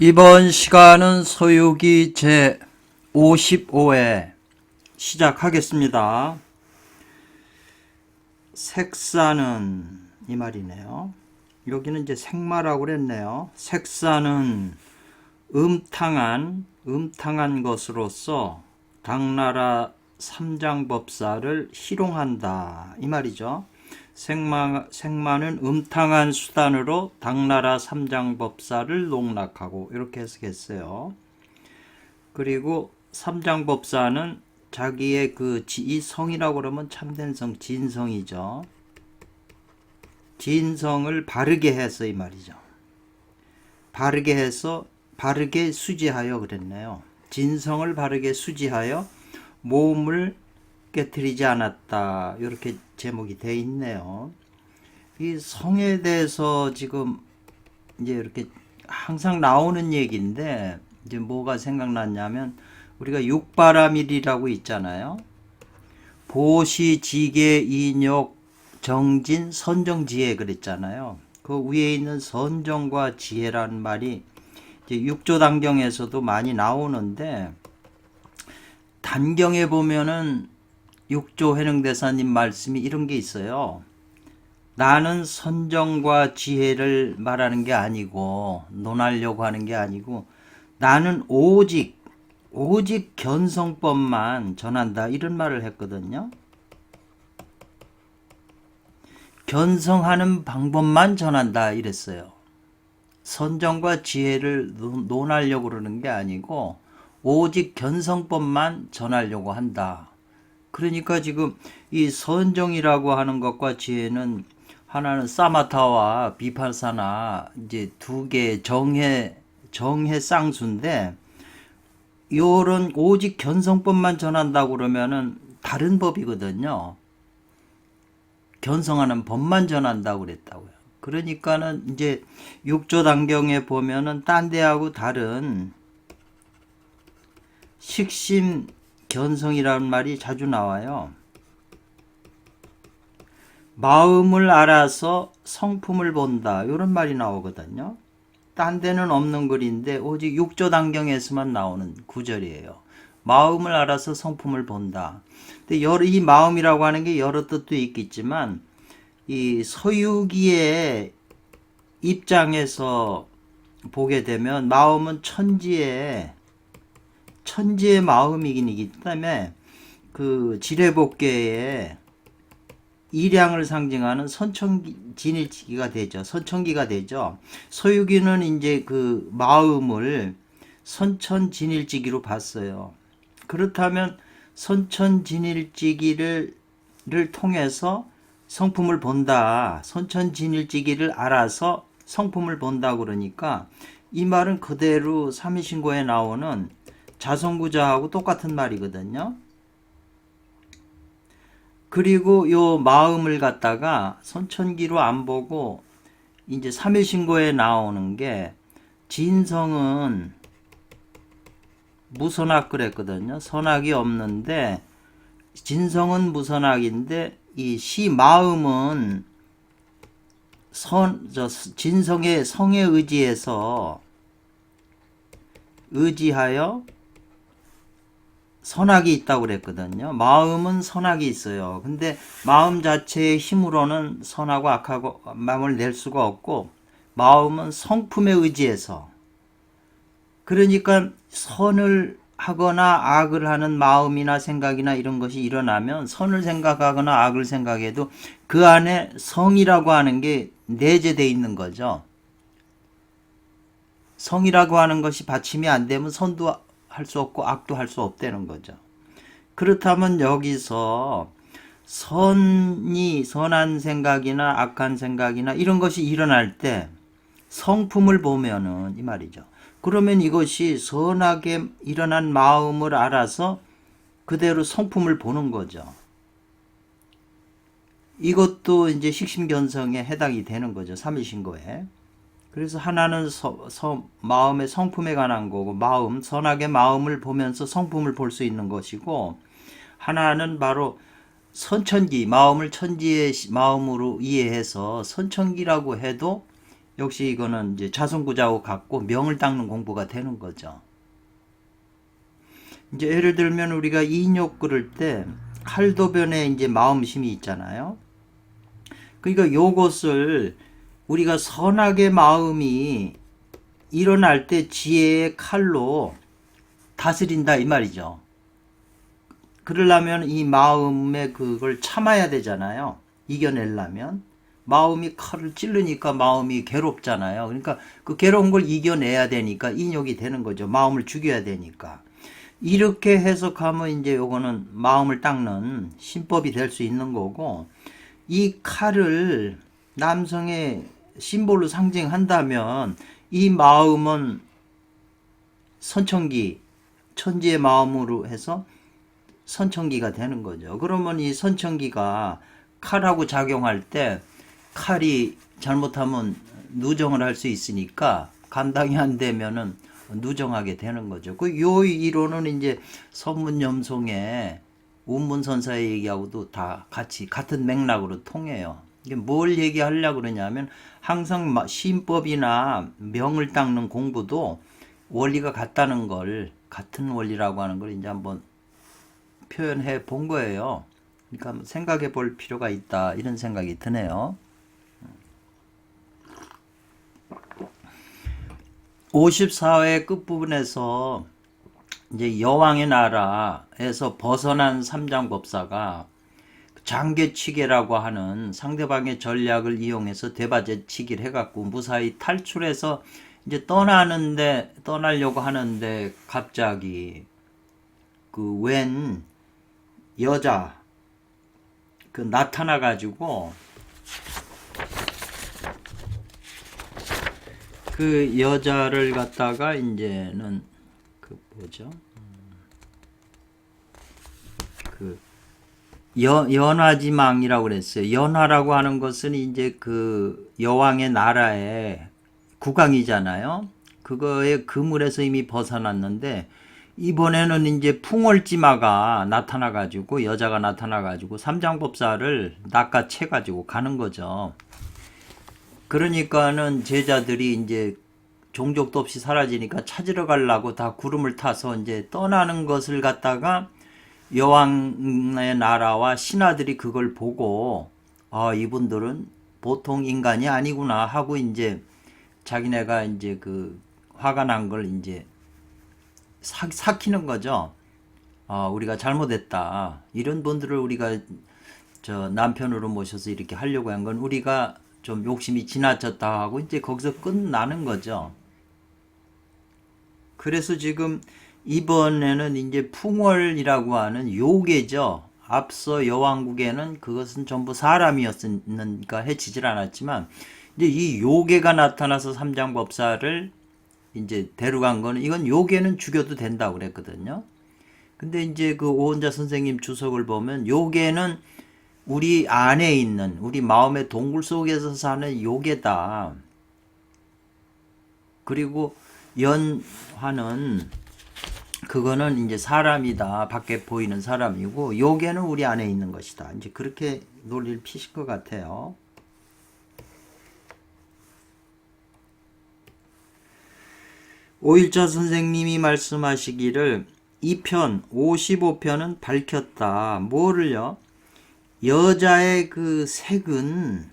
이번 시간은 서유기 제 55회 시작하겠습니다. 색사는 이 말이네요. 여기는 이제 색마라고 그랬네요. 색사는 음탕한 것으로서 당나라 삼장법사를 희롱한다 이 말이죠. 색마는 음탕한 수단으로 당나라 삼장법사를 농락하고 이렇게 해석했어요. 그리고 삼장법사는 자기의 이 성이라고 그러면 참된 성 진성이죠. 진성을 바르게 해서 이 말이죠. 바르게 해서 바르게 수지하여 그랬네요. 진성을 바르게 수지하여 모험을 깨뜨리지 않았다. 이렇게 제목이 되어 있네요. 이 성에 대해서 지금 이제 이렇게 항상 나오는 얘기인데 이제 뭐가 생각났냐면 우리가 육바라밀이라고 있잖아요. 보시, 지계, 인욕, 정진, 선정지혜 그랬잖아요. 그 위에 있는 선정과 지혜라는 말이 이제 육조단경에서도 많이 나오는데 단경에 보면은 육조 회능대사님 말씀이 이런 게 있어요. 나는 선정과 지혜를 말하는 게 아니고 논하려고 하는 게 아니고 나는 오직 견성법만 전한다 이런 말을 했거든요. 견성하는 방법만 전한다 이랬어요. 선정과 지혜를 논하려고 그러는 게 아니고 오직 견성법만 전하려고 한다. 그러니까 지금 이 선정이라고 하는 것과 지혜는 하나는 사마타와 비파사나 이제 두 개의 정해 쌍수인데 요런 오직 견성법만 전한다고 그러면은 다른 법이거든요. 견성하는 법만 전한다고 그랬다고요. 그러니까는 이제 육조단경에 보면은 딴 데하고 다른 식심 견성이라는 말이 자주 나와요. 마음을 알아서 성품을 본다 이런 말이 나오거든요. 딴 데는 없는 글인데 오직 육조단경에서만 나오는 구절이에요. 마음을 알아서 성품을 본다. 근데 이 마음이라고 하는 게 여러 뜻도 있겠지만 이 서유기의 입장에서 보게 되면 마음은 천지의 마음이기 때문에 그 지뢰복계의 일양을 상징하는 선천진일지기가 되죠. 선천기가 되죠. 서유기는 이제 그 마음을 선천진일지기로 봤어요. 그렇다면 선천진일지기를 통해서 성품을 본다. 선천진일지기를 알아서 성품을 본다 그러니까 이 말은 그대로 삼위신고에 나오는 자성구자하고 똑같은 말이거든요. 그리고 요 마음을 갖다가 선천기로 안 보고 이제 삼일신고에 나오는 게 진성은 무선악 그랬거든요. 선악이 없는데 진성은 무선악인데 이 시 마음은 진성의 성에 의지하여 선악이 있다고 그랬거든요. 마음은 선악이 있어요. 근데 마음 자체의 힘으로는 선하고 악하고 마음을 낼 수가 없고 마음은 성품에 의지해서 그러니까 선을 하거나 악을 하는 마음이나 생각이나 이런 것이 일어나면 선을 생각하거나 악을 생각해도 그 안에 성이라고 하는 게 내재되어 있는 거죠. 성이라고 하는 것이 받침이 안 되면 선도 할 수 없고 악도 할 수 없다는 거죠. 그렇다면 여기서 선한 생각이나 악한 생각이나 이런 것이 일어날 때 성품을 보면은 이 말이죠. 그러면 이것이 선하게 일어난 마음을 알아서 그대로 성품을 보는 거죠. 이것도 이제 식심견성에 해당이 되는 거죠. 삼위신고에. 그래서 하나는 마음의 성품에 관한 거고 선하게 마음을 보면서 성품을 볼 수 있는 것이고 하나는 바로 선천기 마음을 천지의 마음으로 이해해서 선천기라고 해도 역시 이거는 이제 자손구자하고 같고 명을 닦는 공부가 되는 거죠. 이제 예를 들면 우리가 인욕 끓을 때 칼도변에 이제 마음심이 있잖아요. 그러니까 요것을 우리가 선하게 마음이 일어날 때 지혜의 칼로 다스린다 이 말이죠. 그러려면 이 마음의 그걸 참아야 되잖아요. 이겨내려면. 마음이 칼을 찌르니까 마음이 괴롭잖아요. 그러니까 그 괴로운 걸 이겨내야 되니까 인욕이 되는 거죠. 마음을 죽여야 되니까. 이렇게 해석하면 이제 요거는 마음을 닦는 신법이 될 수 있는 거고, 이 칼을 남성의 심볼로 상징한다면 이 마음은 선천기, 천지의 마음으로 해서 선천기가 되는 거죠. 그러면 이 선천기가 칼하고 작용할 때 칼이 잘못하면 누정을 할 수 있으니까 감당이 안 되면은 누정하게 되는 거죠. 그 요 이론은 이제 선문염송의 운문선사 얘기하고도 다 같이 같은 맥락으로 통해요. 이게 뭘 얘기하려고 그러냐면 항상 신법이나 명을 닦는 공부도 원리가 같다는 걸, 같은 원리라고 하는 걸 이제 한번 표현해 본 거예요. 그러니까 생각해 볼 필요가 있다 이런 생각이 드네요. 54회 끝부분에서 이제 여왕의 나라에서 벗어난 삼장법사가 장계치계라고 하는 상대방의 전략을 이용해서 대바제치기를 해갖고 무사히 탈출해서 이제 떠나려고 하는데 갑자기 그 웬 여자 그 나타나가지고 그 여자를 갖다가 이제는 그 뭐죠? 그 연화지망이라고 그랬어요. 연화라고 하는 것은 이제 그 여왕의 나라의 국왕이잖아요. 그거의 그물에서 이미 벗어났는데 이번에는 이제 풍월지마가 나타나가지고 여자가 나타나가지고 삼장법사를 낚아채가지고 가는 거죠. 그러니까는 제자들이 이제 종족도 없이 사라지니까 찾으러 가려고 다 구름을 타서 이제 떠나는 것을 갖다가 여왕의 나라와 신하들이 그걸 보고 아 이분들은 보통 인간이 아니구나 하고 이제 자기네가 이제 그 화가 난 걸 이제 삭히는 거죠. 아 우리가 잘못했다. 이런 분들을 우리가 저 남편으로 모셔서 이렇게 하려고 한 건 우리가 좀 욕심이 지나쳤다 하고 이제 거기서 끝나는 거죠. 그래서 지금 이번에는 이제 풍월이라고 하는 요괴죠. 앞서 여왕국에는 그것은 전부 사람이었으니까 해치질 않았지만 이제 이 요괴가 나타나서 삼장법사를 이제 데려간 거는 이건 요괴는 죽여도 된다고 그랬거든요. 근데 이제 그 오은자 선생님 주석을 보면 요괴는 우리 안에 있는 우리 마음의 동굴 속에서 사는 요괴다. 그리고 연화는 그거는 이제 사람이다. 밖에 보이는 사람이고 요괴는 우리 안에 있는 것이다. 이제 그렇게 논리를 피실 것 같아요. 오일자 선생님이 말씀하시기를 2편 55편은 밝혔다. 뭐를요? 여자의 그 색은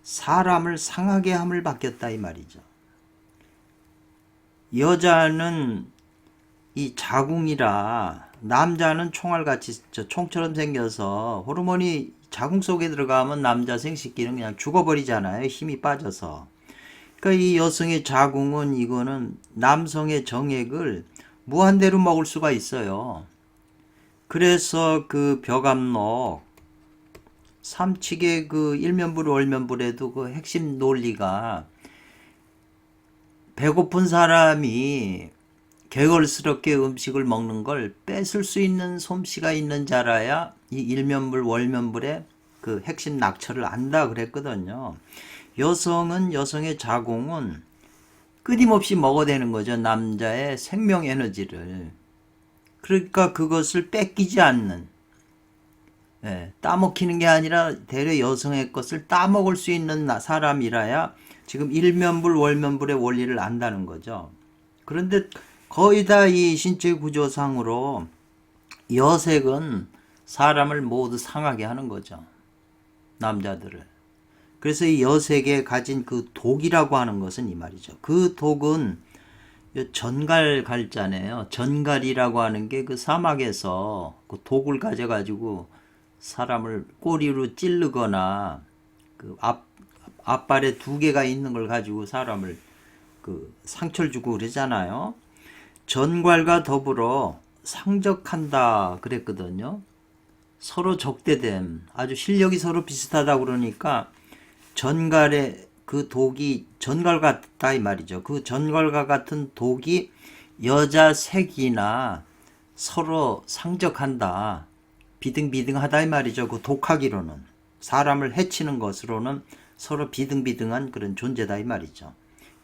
사람을 상하게 함을 바뀌었다 이 말이죠. 여자는 이 자궁이라 남자는 총알같이 총처럼 생겨서 호르몬이 자궁 속에 들어가면 남자 생식기는 그냥 죽어버리잖아요. 힘이 빠져서. 그러니까 이 여성의 자궁은 이거는 남성의 정액을 무한대로 먹을 수가 있어요. 그래서 그 벼감록 삼칙의 그 일면불 월면불에도 그 핵심 논리가 배고픈 사람이 개걸스럽게 음식을 먹는 걸 뺏을 수 있는 솜씨가 있는 자라야 이 일면불 월면불의 그 핵심 낙처를 안다 그랬거든요. 여성은 여성의 자궁은 끊임없이 먹어대는 거죠. 남자의 생명 에너지를. 그러니까 그것을 뺏기지 않는 따먹히는 게 아니라 대려 여성의 것을 따먹을 수 있는 사람이라야 지금 일면불 월면불의 원리를 안다는 거죠. 그런데 거의 다 이 신체 구조상으로 여색은 사람을 모두 상하게 하는 거죠. 남자들을. 그래서 이 여색에 가진 그 독이라고 하는 것은 이 말이죠. 그 독은 전갈 갈자네요. 전갈이라고 하는 게 그 사막에서 그 독을 가져가지고 사람을 꼬리로 찌르거나 그 앞발에 두 개가 있는 걸 가지고 사람을 그 상처를 주고 그러잖아요. 전갈과 더불어 상적한다 그랬거든요. 서로 적대됨, 아주 실력이 서로 비슷하다 그러니까 전갈의 그 독이 전갈 같다 이 말이죠. 그 전갈과 같은 독이 여자 색이나 서로 상적한다, 비등비등하다 이 말이죠. 그 독하기로는 사람을 해치는 것으로는 서로 비등비등한 그런 존재다 이 말이죠.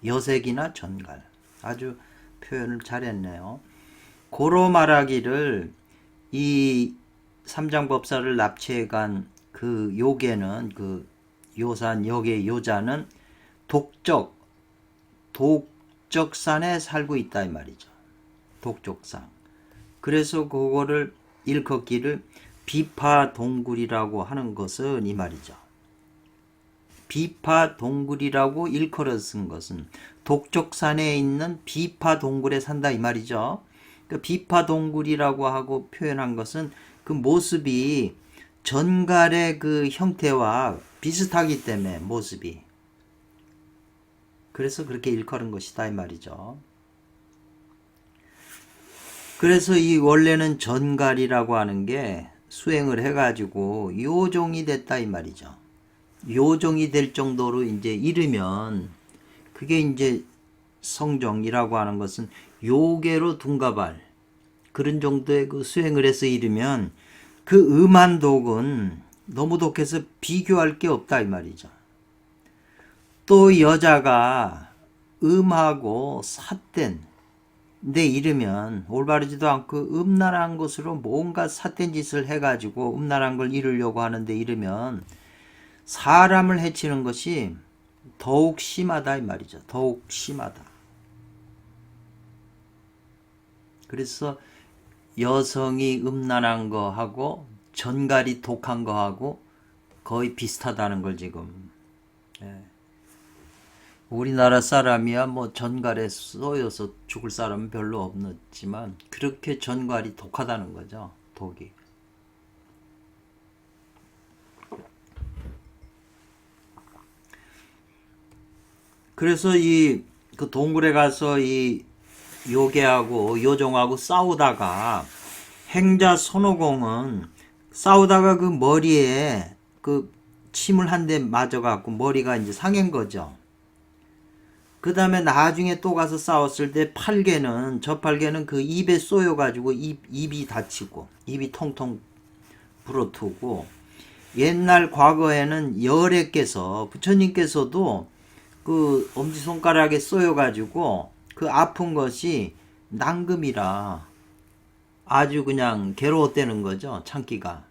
여색이나 전갈, 아주 표현을 잘했네요. 고로 말하기를 이 삼장법사를 납치해간 그 요괴는, 그 요산 역의 요자는 독적산에 살고 있다 이 말이죠. 독적산. 그래서 그거를 일컫기를 비파동굴이라고 하는 것은 이 말이죠. 비파동굴이라고 일컬어 쓴 것은 독적산에 있는 비파동굴에 산다 이 말이죠. 그 비파동굴이라고 하고 표현한 것은 그 모습이 전갈의 그 형태와 비슷하기 때문에 모습이, 그래서 그렇게 일컬은 것이다 이 말이죠. 그래서 이 원래는 전갈이라고 하는 게 수행을 해가지고 요종이 됐다 이 말이죠. 요종이 될 정도로 이제 이르면 그게 이제 성정이라고 하는 것은 요괴로 둔가발 그런 정도의 그 수행을 해서 이르면 그 음한 독은 너무 독해서 비교할 게 없다 이 말이죠. 또 여자가 음하고 삿된 데 이르면 올바르지도 않고 음란한 것으로 뭔가 삿된 짓을 해가지고 음란한 걸 이루려고 하는데 이르면 사람을 해치는 것이 더욱 심하다 이 말이죠. 더욱 심하다. 그래서 여성이 음란한 거하고 전갈이 독한 거하고 거의 비슷하다는 걸 지금. 우리나라 사람이야 뭐 전갈에 쏘여서 죽을 사람은 별로 없지만 그렇게 전갈이 독하다는 거죠. 독이. 그래서 이 그 동굴에 가서 이 요괴하고 요종하고 싸우다가 행자 손오공은 싸우다가 그 머리에 그 침을 한 대 맞아갖고 머리가 이제 상한 거죠. 그 다음에 나중에 또 가서 싸웠을 때 저 팔개는 그 입에 쏘여가지고 입이 다치고 입이 통통 불어트고, 옛날 과거에는 열애께서 부처님께서도 그 엄지손가락에 쏘여가지고 그 아픈 것이 난금이라 아주 그냥 괴로웠다는 거죠. 참기가.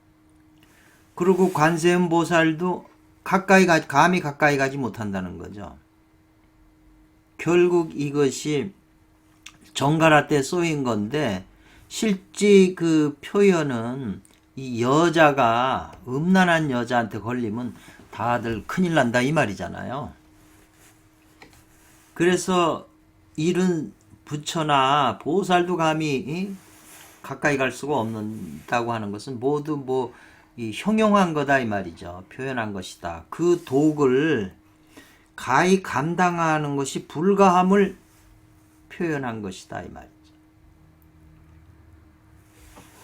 그리고 관세음보살도 감히 가까이 가지 못한다는 거죠. 결국 이것이 정가라 때 쏘인 건데 실제 그 표현은 이 여자가 음란한 여자한테 걸리면 다들 큰일 난다 이 말이잖아요. 그래서 이런 부처나 보살도 감히 가까이 갈 수가 없는다고 하는 것은 모두 뭐 이 형용한 거다 이 말이죠. 표현한 것이다. 그 독을 가히 감당하는 것이 불가함을 표현한 것이다 이 말이죠.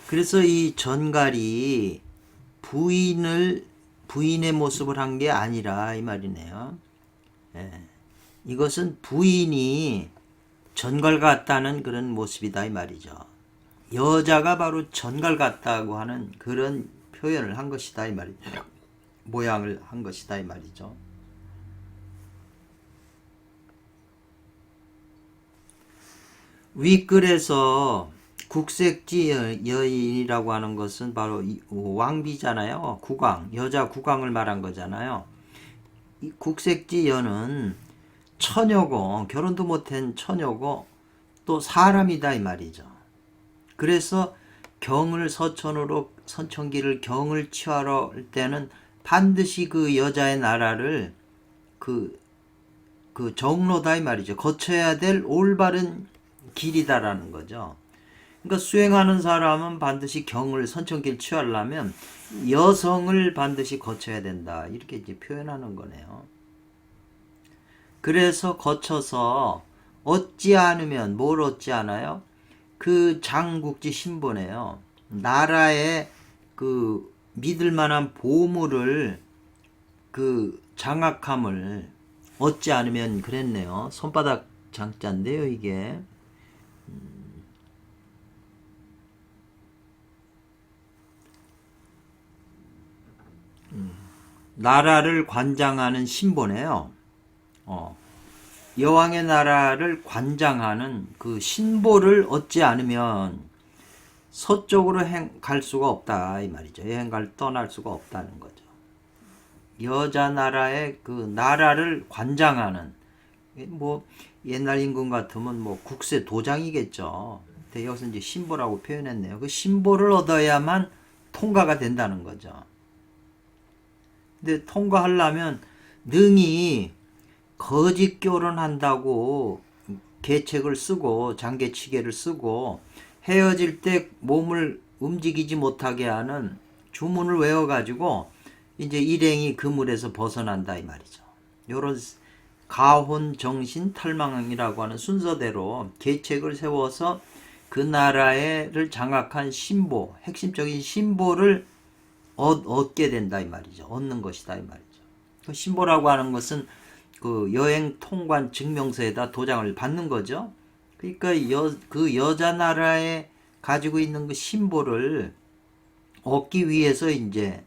그래서 이 전갈이 부인의 모습을 한 게 아니라 이 말이네요. 이것은 부인이 전갈 같다는 그런 모습이다 이 말이죠. 여자가 바로 전갈 같다고 하는 그런 표현을 한 것이다 이 말이죠. 모양을 한 것이다 이 말이죠. 윗글에서 국색지 여인이라고 하는 것은 바로 왕비잖아요. 국왕, 여자 국왕을 말한 거잖아요. 이 국색지 여는 처녀고 결혼도 못한 처녀고 또 사람이다 이 말이죠. 그래서 경을 서천으로 선천기를 경을 취하러 할 때는 반드시 그 여자의 나라를 그 정로다 이 말이죠. 거쳐야 될 올바른 길이다라는 거죠. 그러니까 수행하는 사람은 반드시 경을 선천기를 취하려면 여성을 반드시 거쳐야 된다. 이렇게 이제 표현하는 거네요. 그래서 거쳐서 얻지 않으면 뭘 얻지 않아요? 그 장국지 신분에요. 나라의 그 믿을 만한 보물을 그 장악함을 얻지 않으면 그랬네요. 손바닥 장자인데요, 이게. 나라를 관장하는 신보네요. 여왕의 나라를 관장하는 그 신보를 얻지 않으면 서쪽으로 갈 수가 없다 이 말이죠. 여행갈 떠날 수가 없다는 거죠. 여자 나라의 그 나라를 관장하는 뭐 옛날 임금 같으면 뭐 국세 도장이겠죠. 근데 여기서 이제 신보라고 표현했네요. 그 신보를 얻어야만 통과가 된다는 거죠. 근데 통과하려면 능히 거짓 결혼한다고 계책을 쓰고 장계치계를 쓰고 헤어질 때 몸을 움직이지 못하게 하는 주문을 외워가지고 이제 일행이 그물에서 벗어난다 이 말이죠. 요런 가혼 정신 탈망이라고 하는 순서대로 계책을 세워서 그 나라를 장악한 신보, 핵심적인 신보를 얻게 된다 이 말이죠. 얻는 것이다 이 말이죠. 그 신보라고 하는 것은 그 여행 통관 증명서에다 도장을 받는 거죠. 그러니까 그 여자 나라에 가지고 있는 그 신보를 얻기 위해서 이제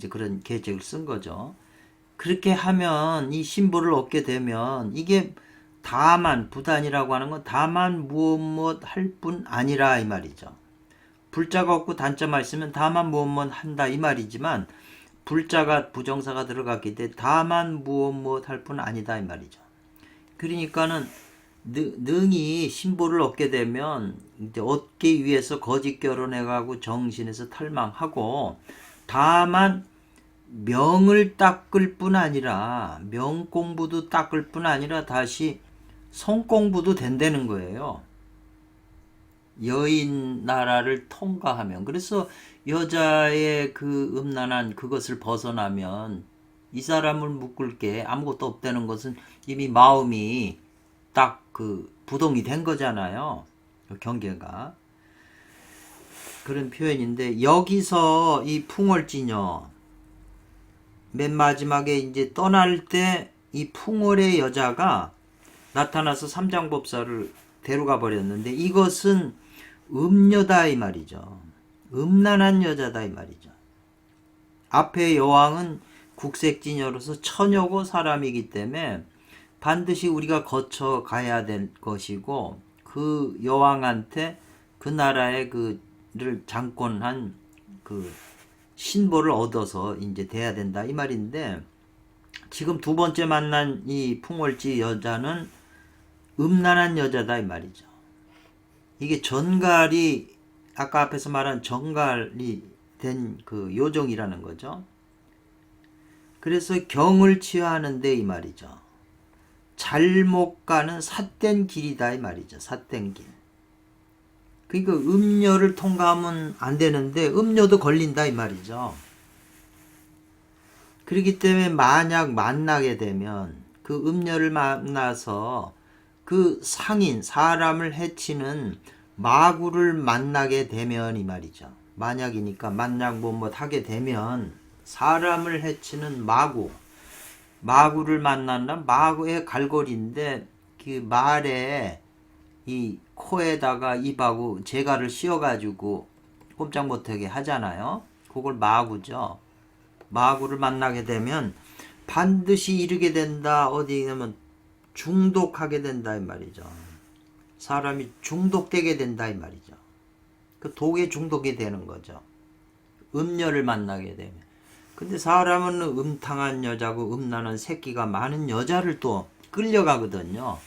그런 계책을 쓴 거죠. 그렇게 하면 이 신보를 얻게 되면 이게 다만 부단이라고 하는 건 다만 무엇 할 뿐 아니라 이 말이죠. 불자가 없고 단자만 있으면 다만 무엇 한다 이 말이지만 불자가 부정사가 들어갔기 때문에 다만 무엇 할 뿐 아니다 이 말이죠. 그러니까는 능히 신보를 얻게 되면 이제 얻기 위해서 거짓 결혼해가고 정신에서 탈망하고 다만 명을 닦을 뿐 아니라 명 공부도 닦을 뿐 아니라 다시 성 공부도 된다는 거예요. 여인 나라를 통과하면. 그래서 여자의 그 음란한 그것을 벗어나면 이 사람을 묶을 게 아무것도 없다는 것은 이미 마음이 딱 그 부동이 된 거잖아요. 경계가. 그런 표현인데 여기서 이 풍월지녀 맨 마지막에 이제 떠날 때 이 풍월의 여자가 나타나서 삼장법사를 데려가 버렸는데 이것은 음녀다 이 말이죠. 음란한 여자다 이 말이죠. 앞에 여왕은 국색지녀로서 처녀고 사람이기 때문에 반드시 우리가 거쳐 가야 될 것이고 그 여왕한테 그 나라의 그를 장권한 그 신보를 얻어서 이제 돼야 된다 이 말인데 지금 두 번째 만난 이 풍월지 여자는 음란한 여자다 이 말이죠. 이게 전갈이 아까 앞에서 말한 전갈이 된 그 요정이라는 거죠. 그래서 경을 취하는데 이 말이죠. 잘못 가는 삿된 길이다 이 말이죠. 삿된 길. 그러니까 음녀를 통과하면 안 되는데 음녀도 걸린다 이 말이죠. 그렇기 때문에 만약 만나게 되면 그 음녀를 만나서 그 상인 사람을 해치는 마구를 만나게 되면 이 말이죠. 만약이니까 만약 뭐 하게 되면 사람을 해치는 마구를 만난다. 마구의 갈고리인데 그 말에 이 코에다가 입하고 재갈을 씌워가지고 꼼짝 못하게 하잖아요. 그걸 마구죠. 마구를 만나게 되면 반드시 이르게 된다. 어디냐면 중독하게 된다 이 말이죠. 사람이 중독되게 된다 이 말이죠. 그 독에 중독이 되는 거죠. 음녀를 만나게 되면. 근데 사람은 음탕한 여자고 음란한 새끼가 많은 여자를 또 끌려가거든요.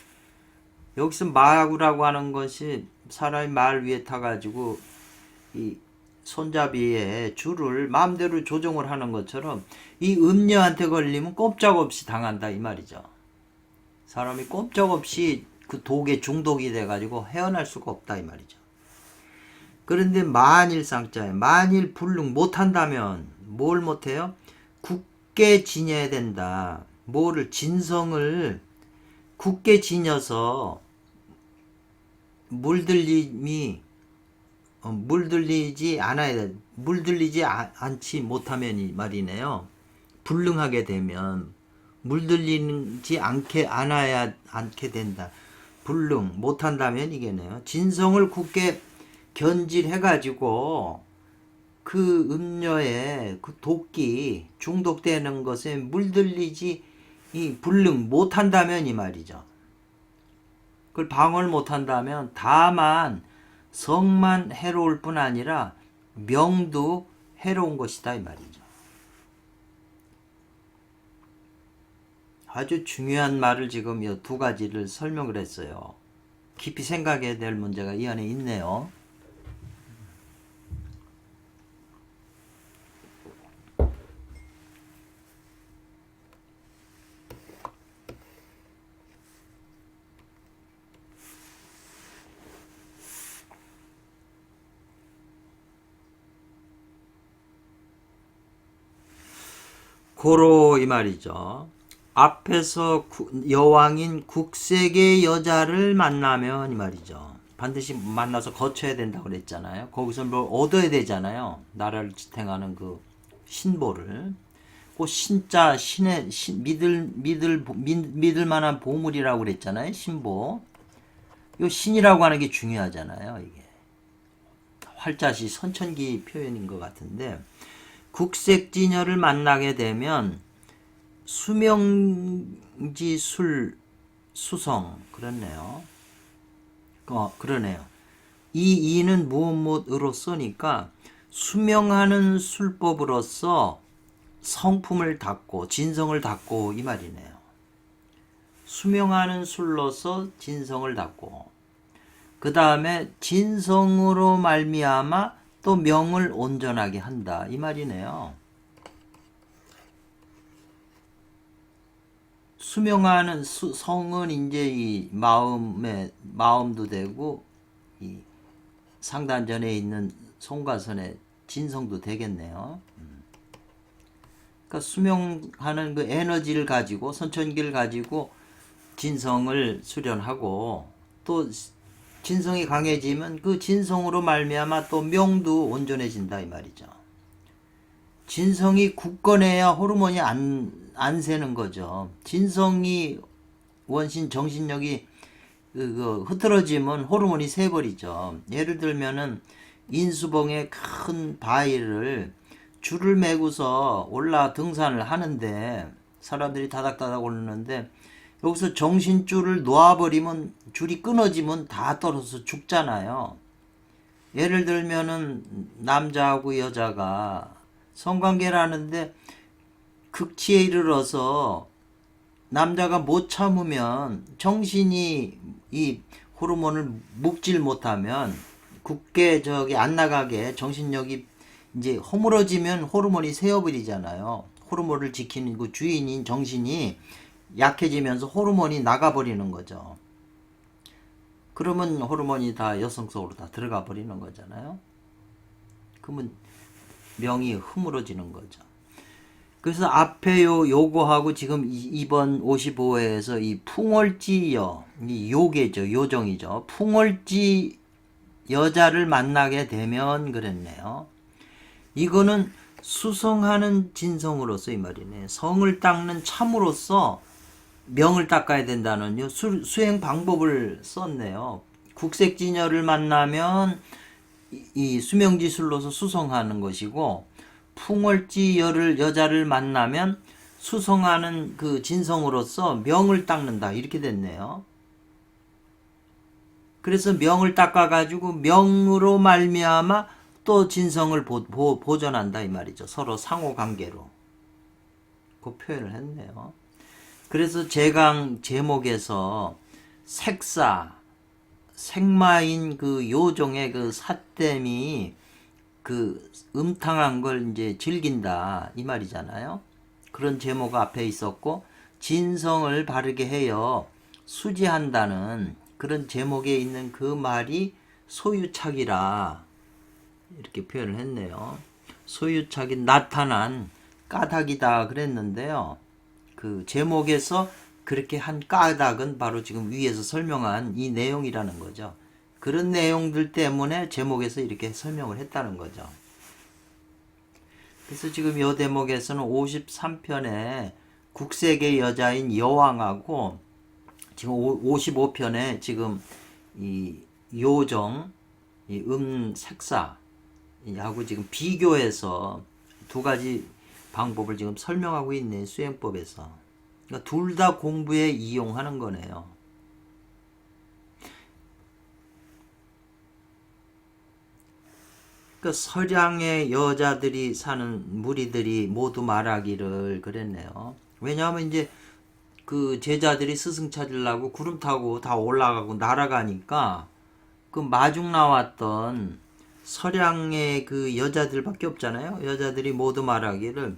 여기서 마구라고 하는 것이 사람이 말 위에 타가지고 이 손잡이에 줄을 마음대로 조정을 하는 것처럼 이 음녀한테 걸리면 꼼짝없이 당한다 이 말이죠. 사람이 꼼짝없이 그 독에 중독이 돼가지고 헤어날 수가 없다 이 말이죠. 그런데 만일 쌍자에 만일 불능 못한다면 뭘 못해요? 굳게 지녀야 된다. 뭐를 진성을 굳게 지녀서 물들리지 않아야 돼. 물들리지 않지 못하면 이 말이네요. 불능하게 되면 물들리지 않게 된다. 불능 못한다면 이게네요. 진성을 굳게 견질해가지고 그 음료에 그 독기 중독되는 것에 물들리지 이 불능 못한다면 이 말이죠. 그걸 방어를 못한다면 다만 성만 해로울 뿐 아니라 명도 해로운 것이다 이 말이죠. 아주 중요한 말을 지금 이 두 가지를 설명을 했어요. 깊이 생각해야 될 문제가 이 안에 있네요. 고로 이 말이죠. 앞에서 여왕인 국색의 여자를 만나면 이 말이죠. 반드시 만나서 거쳐야 된다고 그랬잖아요. 거기서 뭘 얻어야 되잖아요. 나라를 지탱하는 그 신보를. 그 신자 신의 믿을 만한 보물이라고 그랬잖아요. 신보. 이 신이라고 하는 게 중요하잖아요. 이게 활자시 선천기 표현인 것 같은데. 국색지녀를 만나게 되면 수명지술 수성 그렇네요. 그러네요. 이 이는 무엇으로 쓰니까 수명하는 술법으로서 성품을 닦고 진성을 닦고 이 말이네요. 수명하는 술로서 진성을 닦고 그 다음에 진성으로 말미암아 또 명을 온전하게 한다 이 말이네요. 수명하는 성은 이제 이 마음도 되고 이 상단전에 있는 송가선의 진성도 되겠네요. 그러니까 수명하는 그 에너지를 가지고 선천기를 가지고 진성을 수련하고 또 진성이 강해지면 그 진성으로 말미암아 또 명도 온전해진다 이 말이죠. 진성이 굳건해야 호르몬이 안 새는 거죠. 진성이 원신 정신력이 흐트러지면 호르몬이 새버리죠. 예를 들면은 인수봉에 큰 바위를 줄을 매고서 올라 등산을 하는데 사람들이 다닥다닥 오르는데 여기서 정신줄을 놓아버리면 줄이 끊어지면 다 떨어져서 죽잖아요. 예를 들면은 남자하고 여자가 성관계를 하는데 극치에 이르러서 남자가 못 참으면 정신이 이 호르몬을 묶질 못하면 굳게 안 나가게 정신력이 이제 허물어지면 호르몬이 새어버리잖아요. 호르몬을 지키는 그 주인인 정신이 약해지면서 호르몬이 나가버리는 거죠. 그러면 호르몬이 다 여성 속으로 다 들어가 버리는 거잖아요. 그러면 명이 흐물어지는 거죠. 그래서 앞에 요거하고 지금 이번 55회에서 이 풍월지여, 이 요계죠, 요정이죠. 풍월지 여자를 만나게 되면 그랬네요. 이거는 수성하는 진성으로서 이 말이네. 성을 닦는 참으로서 명을 닦아야 된다는 수행 방법을 썼네요. 국색지녀를 만나면 이 수명지술로서 수성하는 것이고 풍월지 여자를 만나면 수성하는 그 진성으로서 명을 닦는다 이렇게 됐네요. 그래서 명을 닦아가지고 명으로 말미암아 또 진성을 보존한다 이 말이죠. 서로 상호관계로 그 표현을 했네요. 그래서 제강 제목에서 색사, 색마인 그 요종의 그 사땜이 그 음탕한 걸 이제 즐긴다 이 말이잖아요. 그런 제목 앞에 있었고, 진성을 바르게 해요 수지한다는 그런 제목에 있는 그 말이 소유착이라 이렇게 표현을 했네요. 소유착이 나타난 까닭이다 그랬는데요. 그 제목에서 그렇게 한 까닭은 바로 지금 위에서 설명한 이 내용이라는 거죠. 그런 내용들 때문에 제목에서 이렇게 설명을 했다는 거죠. 그래서 지금 이 대목에서는 53편에 국색의 여자인 여왕하고 지금 55편에 지금 이 요정, 이 색사하고 지금 비교해서 두 가지 방법을 지금 설명하고 있네, 수행법에서. 그러니까 둘 다 공부에 이용하는 거네요. 그 서량의 여자들이 사는 무리들이 모두 말하기를 그랬네요. 왜냐하면 이제 그 제자들이 스승 찾으려고 구름 타고 다 올라가고 날아가니까 그 마중 나왔던 서량의 그 여자들밖에 없잖아요. 여자들이 모두 말하기를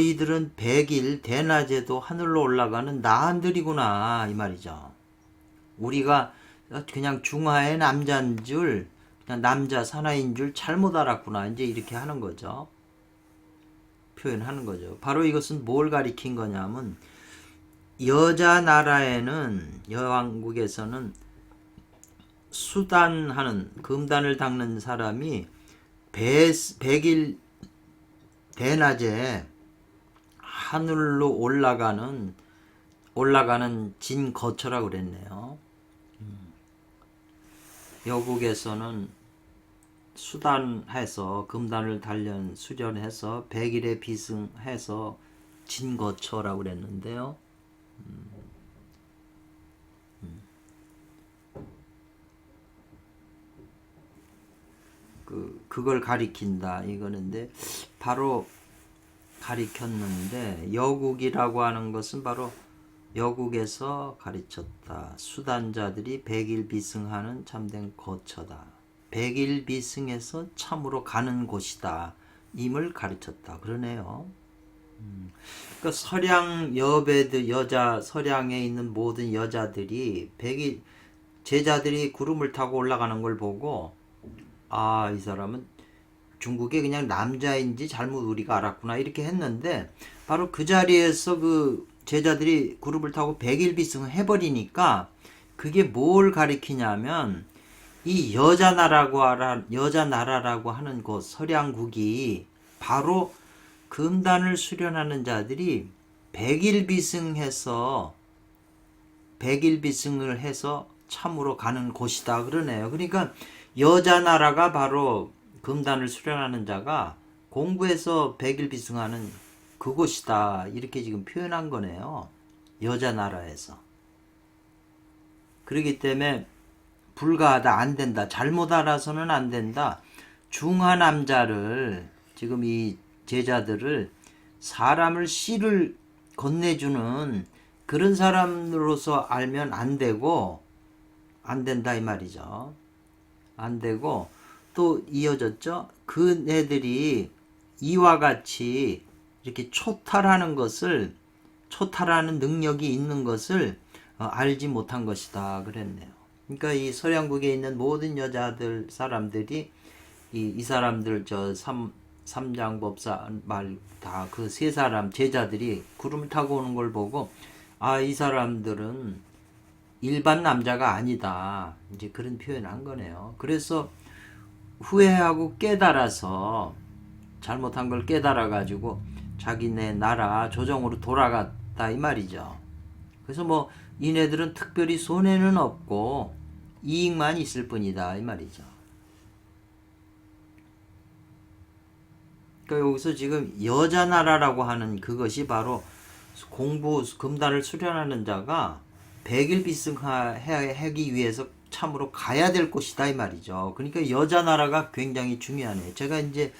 이들은 백일 대낮에도 하늘로 올라가는 나한들이구나 이 말이죠. 우리가 그냥 중하의 남자인 줄, 그냥 남자 사나이인 줄 잘못 알았구나 이제 이렇게 하는 거죠. 표현하는 거죠. 바로 이것은 뭘 가리킨 거냐면 여자 나라에는, 여왕국에서는 수단하는, 금단을 닦는 사람이 백일 대낮에 하늘로 올라가는 진거처라고 그랬네요. 여국에서는 수단해서 금단을 단련 수련해서 백일에 비승해서 진거처라고 그랬는데요. 그걸 가리킨다 이거는데, 바로 가리켰는데 여국이라고 하는 것은 바로 여국에서 가르쳤다. 수단자들이 백일비승하는 참된 거처다. 백일비승에서 참으로 가는 곳이다. 임을 가르쳤다. 그러네요. 그러니까 서량 여배들, 여자 서량에 있는 모든 여자들이 백일 제자들이 구름을 타고 올라가는 걸 보고 이 사람은 중국의 그냥 남자인지 잘못 우리가 알았구나 이렇게 했는데, 바로 그 자리에서 그 제자들이 그룹을 타고 백일비승을 해버리니까 그게 뭘 가리키냐면 이 여자나라라고 하는 곳 서량국이 바로 금단을 수련하는 자들이 백일비승을 해서 참으로 가는 곳이다 그러네요. 그러니까 여자나라가 바로 금단을 수련하는 자가 공부해서 백일비승하는 그곳이다 이렇게 지금 표현한 거네요. 여자나라에서. 그렇기 때문에 불가하다, 안 된다, 잘못 알아서는 안 된다. 중하 남자를, 지금 이 제자들을 사람을 씨를 건네주는 그런 사람으로서 알면 안 되고, 안 된다 이 말이죠. 안 되고, 또 이어졌죠. 그 애들이 이와 같이 이렇게 초탈하는 능력이 있는 것을 알지 못한 것이다 그랬네요. 그러니까 이 서량국에 있는 모든 사람들이 이 사람들 삼장법사 말 다 그 세 사람 제자들이 구름을 타고 오는 걸 보고 이 사람들은 일반 남자가 아니다 이제 그런 표현을 한 거네요. 그래서 후회하고 깨달아서, 잘못한 걸 깨달아 가지고 자기네 나라 조정으로 돌아갔다 이 말이죠. 그래서 뭐 이네들은 특별히 손해는 없고 이익만 있을 뿐이다 이 말이죠. 그러니까 여기서 지금 여자나라라고 하는 그것이 바로 금단을 수련하는 자가 백일비승하기 위해서 참으로 가야 될 곳이다 이 말이죠. 그러니까 여자나라가 굉장히 중요하네요. 제가 이제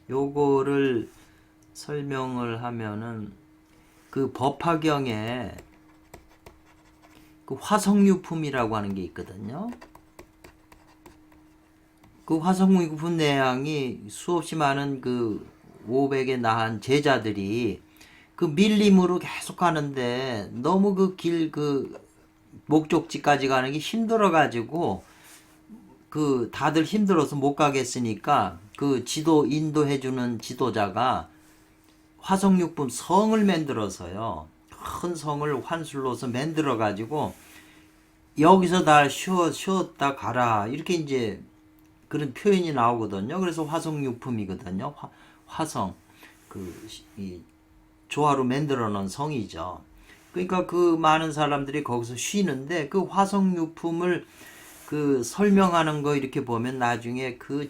요거를 설명을 하면은 그 법화경에 그 화성유품이라고 하는 게 있거든요. 그 화성유품 내향이 수없이 많은 그 500에 나한 제자들이 그 밀림으로 계속 가는데 너무 그 목적지까지 가는 게 힘들어 가지고 그 다들 힘들어서 못 가겠으니까 그 인도해주는 지도자가 화성육품 성을 만들어서요. 큰 성을 환술로서 만들어 가지고 여기서 다 쉬었다 가라 이렇게 이제 그런 표현이 나오거든요. 그래서 화성육품이거든요. 화성 이 조화로 만들어 놓은 성이죠. 그러니까 그 많은 사람들이 거기서 쉬는데 그 화성유품을 그 설명하는 거 이렇게 보면 나중에 그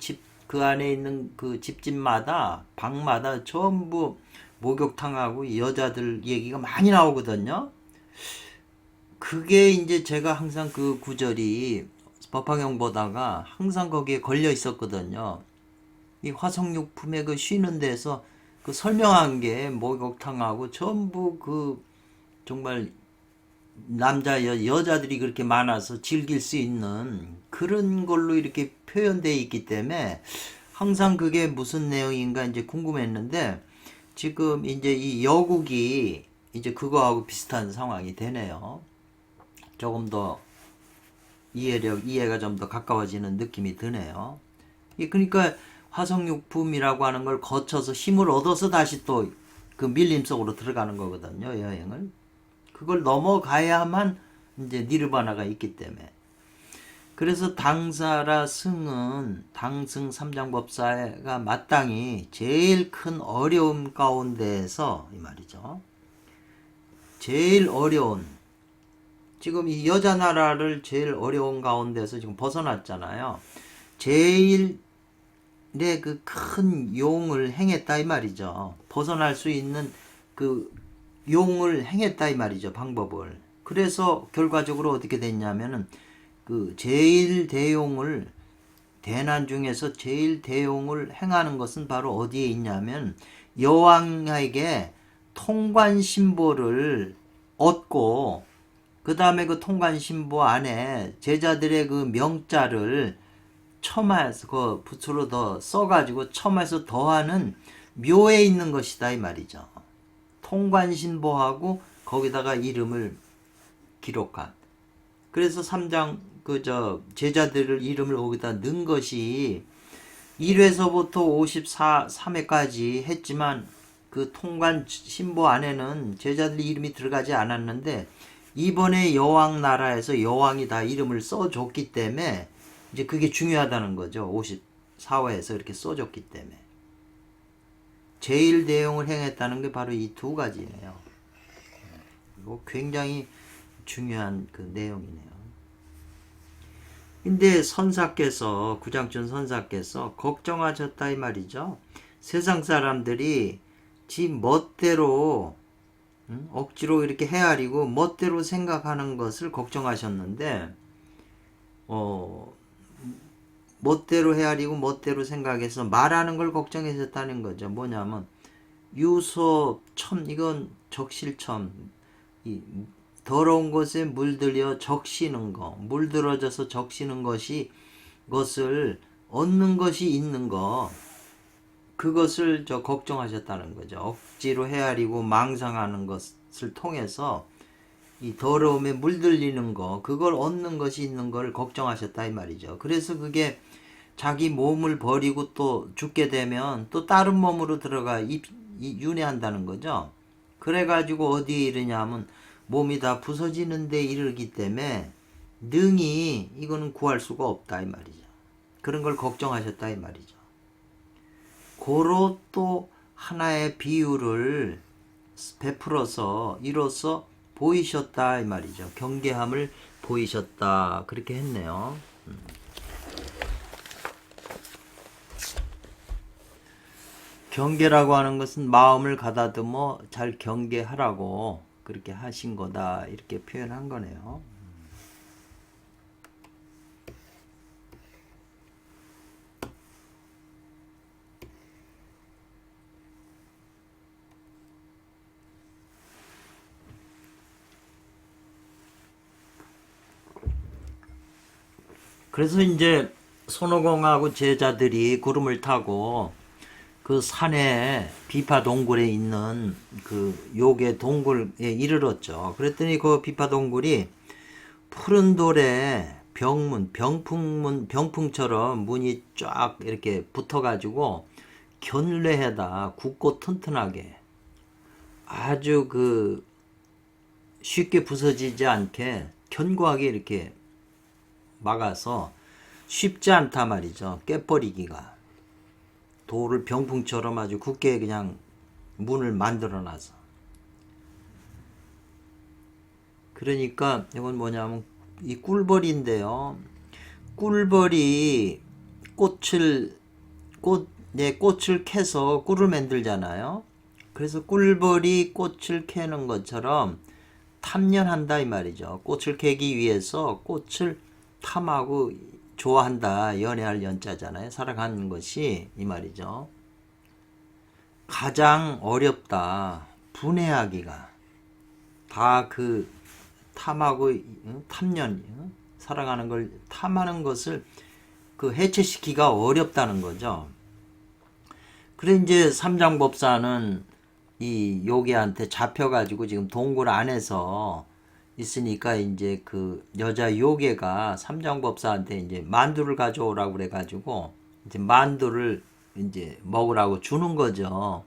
안에 있는 그 집집마다 방마다 전부 목욕탕하고 여자들 얘기가 많이 나오거든요. 그게 이제 제가 항상 그 구절이 법화경 보다가 항상 거기에 걸려 있었거든요. 이 화성육품에 그 쉬는 데서 그 설명한 게 목욕탕하고 전부 그 정말 여자들이 그렇게 많아서 즐길 수 있는 그런 걸로 이렇게 표현되어 있기 때문에 항상 그게 무슨 내용인가 이제 궁금했는데 지금 이제 이 여국이 이제 그거하고 비슷한 상황이 되네요. 조금 더 이해가 좀 더 가까워지는 느낌이 드네요. 그러니까 화성육품이라고 하는 걸 거쳐서 힘을 얻어서 다시 또 그 밀림 속으로 들어가는 거거든요, 여행을. 그걸 넘어가야만 이제 니르바나가 있기 때문에. 그래서 당사라 승은 당승 삼장법사가 마땅히 제일 큰 어려움 가운데에서 이 말이죠. 제일 어려운 지금 이 여자 나라를 제일 어려운 가운데서 지금 벗어났잖아요. 제일 내 그 큰 용을 행했다 이 말이죠. 벗어날 수 있는 그 용을 행했다 이 말이죠. 방법을. 그래서 결과적으로 어떻게 됐냐면은 그 제일 대용을 대난 중에서 제일 대용을 행하는 것은 바로 어디에 있냐면 여왕에게 통관신보를 얻고 그 다음에 그 통관신보 안에 제자들의 그 명자를 첨화해서 그 붓으로 더 써가지고 첨화해서 더하는 묘에 있는 것이다 이 말이죠. 통관신보하고 거기다가 이름을 기록한. 그래서 3장 제자들을 이름을 거기다 넣은 것이 1회서부터 53회까지 했지만 그 통관신보 안에는 제자들 이름이 들어가지 않았는데 이번에 여왕 나라에서 여왕이 다 이름을 써줬기 때문에 이제 그게 중요하다는 거죠. 54회에서 이렇게 써줬기 때문에. 제일 대용을 행했다는 게 바로 이 두 가지예요. 이거 굉장히 중요한 그 내용이네요. 근데 구장춘 선사께서 걱정하셨다 이 말이죠. 세상 사람들이 지 멋대로 억지로 이렇게 헤아리고 멋대로 생각하는 것을 걱정하셨는데 멋대로 헤아리고 멋대로 생각해서 말하는 걸 걱정하셨다는 거죠. 뭐냐면 이건 적실첨 이 더러운 것에 물들여 적시는 거 물들어져서 적시는 것을 얻는 것이 있는 거 그것을 걱정하셨다는 거죠. 억지로 헤아리고 망상하는 것을 통해서 이 더러움에 물들리는 거 그걸 얻는 것이 있는 걸 걱정하셨다 이 말이죠. 그래서 그게 자기 몸을 버리고 또 죽게 되면 또 다른 몸으로 들어가 윤회한다는 거죠. 그래가지고 어디에 이르냐면 몸이 다 부서지는 데 이르기 때문에 능히 이거는 구할 수가 없다 이 말이죠. 그런 걸 걱정하셨다 이 말이죠. 고로 또 하나의 비유를 베풀어서 이로써 보이셨다 이 말이죠. 경계함을 보이셨다 그렇게 했네요. 경계라고 하는 것은 마음을 가다듬어 잘 경계하라고 그렇게 하신 거다 이렇게 표현한 거네요. 그래서 이제 손오공하고 제자들이 구름을 타고 그 산에 비파 동굴에 있는 그 요괴 동굴에 이르렀죠. 그랬더니 그 비파 동굴이 푸른 돌에 병풍처럼 문이 쫙 이렇게 붙어가지고 견례해다 굳고 튼튼하게 아주 그 쉽게 부서지지 않게 견고하게 이렇게 막아서 쉽지 않다 말이죠. 깨버리기가. 돌을 병풍처럼 아주 굳게 그냥 문을 만들어 놔서. 그러니까 이건 뭐냐면 이 꿀벌인데요. 꿀벌이 꽃을 캐서 꿀을 만들잖아요. 그래서 꿀벌이 꽃을 캐는 것처럼 탐연한다 이 말이죠. 꽃을 캐기 위해서 꽃을 탐하고 좋아한다. 연애할 연자잖아요. 사랑하는 것이 이 말이죠. 가장 어렵다. 분해하기가. 다 그 탐하고 탐년 사랑하는 걸 탐하는 것을 그 해체시키기가 어렵다는 거죠. 그래 이제 삼장법사는 이 요괴한테 잡혀가지고 지금 동굴 안에서 있으니까 이제 그 여자 요괴가 삼장법사한테 이제 만두를 가져오라고 그래가지고 이제 만두를 이제 먹으라고 주는 거죠.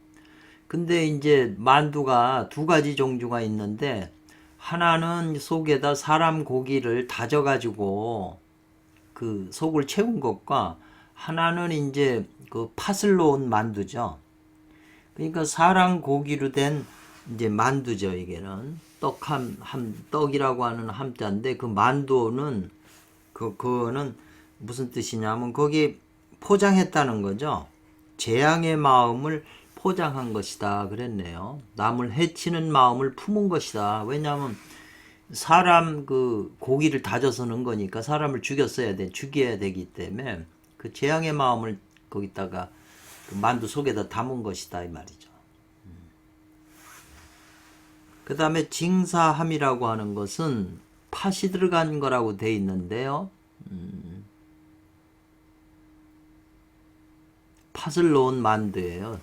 근데 이제 만두가 두 가지 종류가 있는데 하나는 속에다 사람 고기를 다져가지고 그 속을 채운 것과 하나는 이제 그 팥을 넣은 만두죠. 그러니까 사람 고기로 된 이제 만두죠. 이게는 떡이라고 하는 함자인데 그 만두는 그거는 무슨 뜻이냐면 거기 포장했다는 거죠. 재앙의 마음을 포장한 것이다 그랬네요. 남을 해치는 마음을 품은 것이다. 왜냐하면 사람 그 고기를 다져서 넣은 거니까 사람을 죽여야 되기 때문에 그 재앙의 마음을 거기다가 그 만두 속에다 담은 것이다 이 말이죠. 그 다음에 징사함이라고 하는 것은 팥이 들어간 거라고 돼 있는데요. 팥을 넣은 만두예요.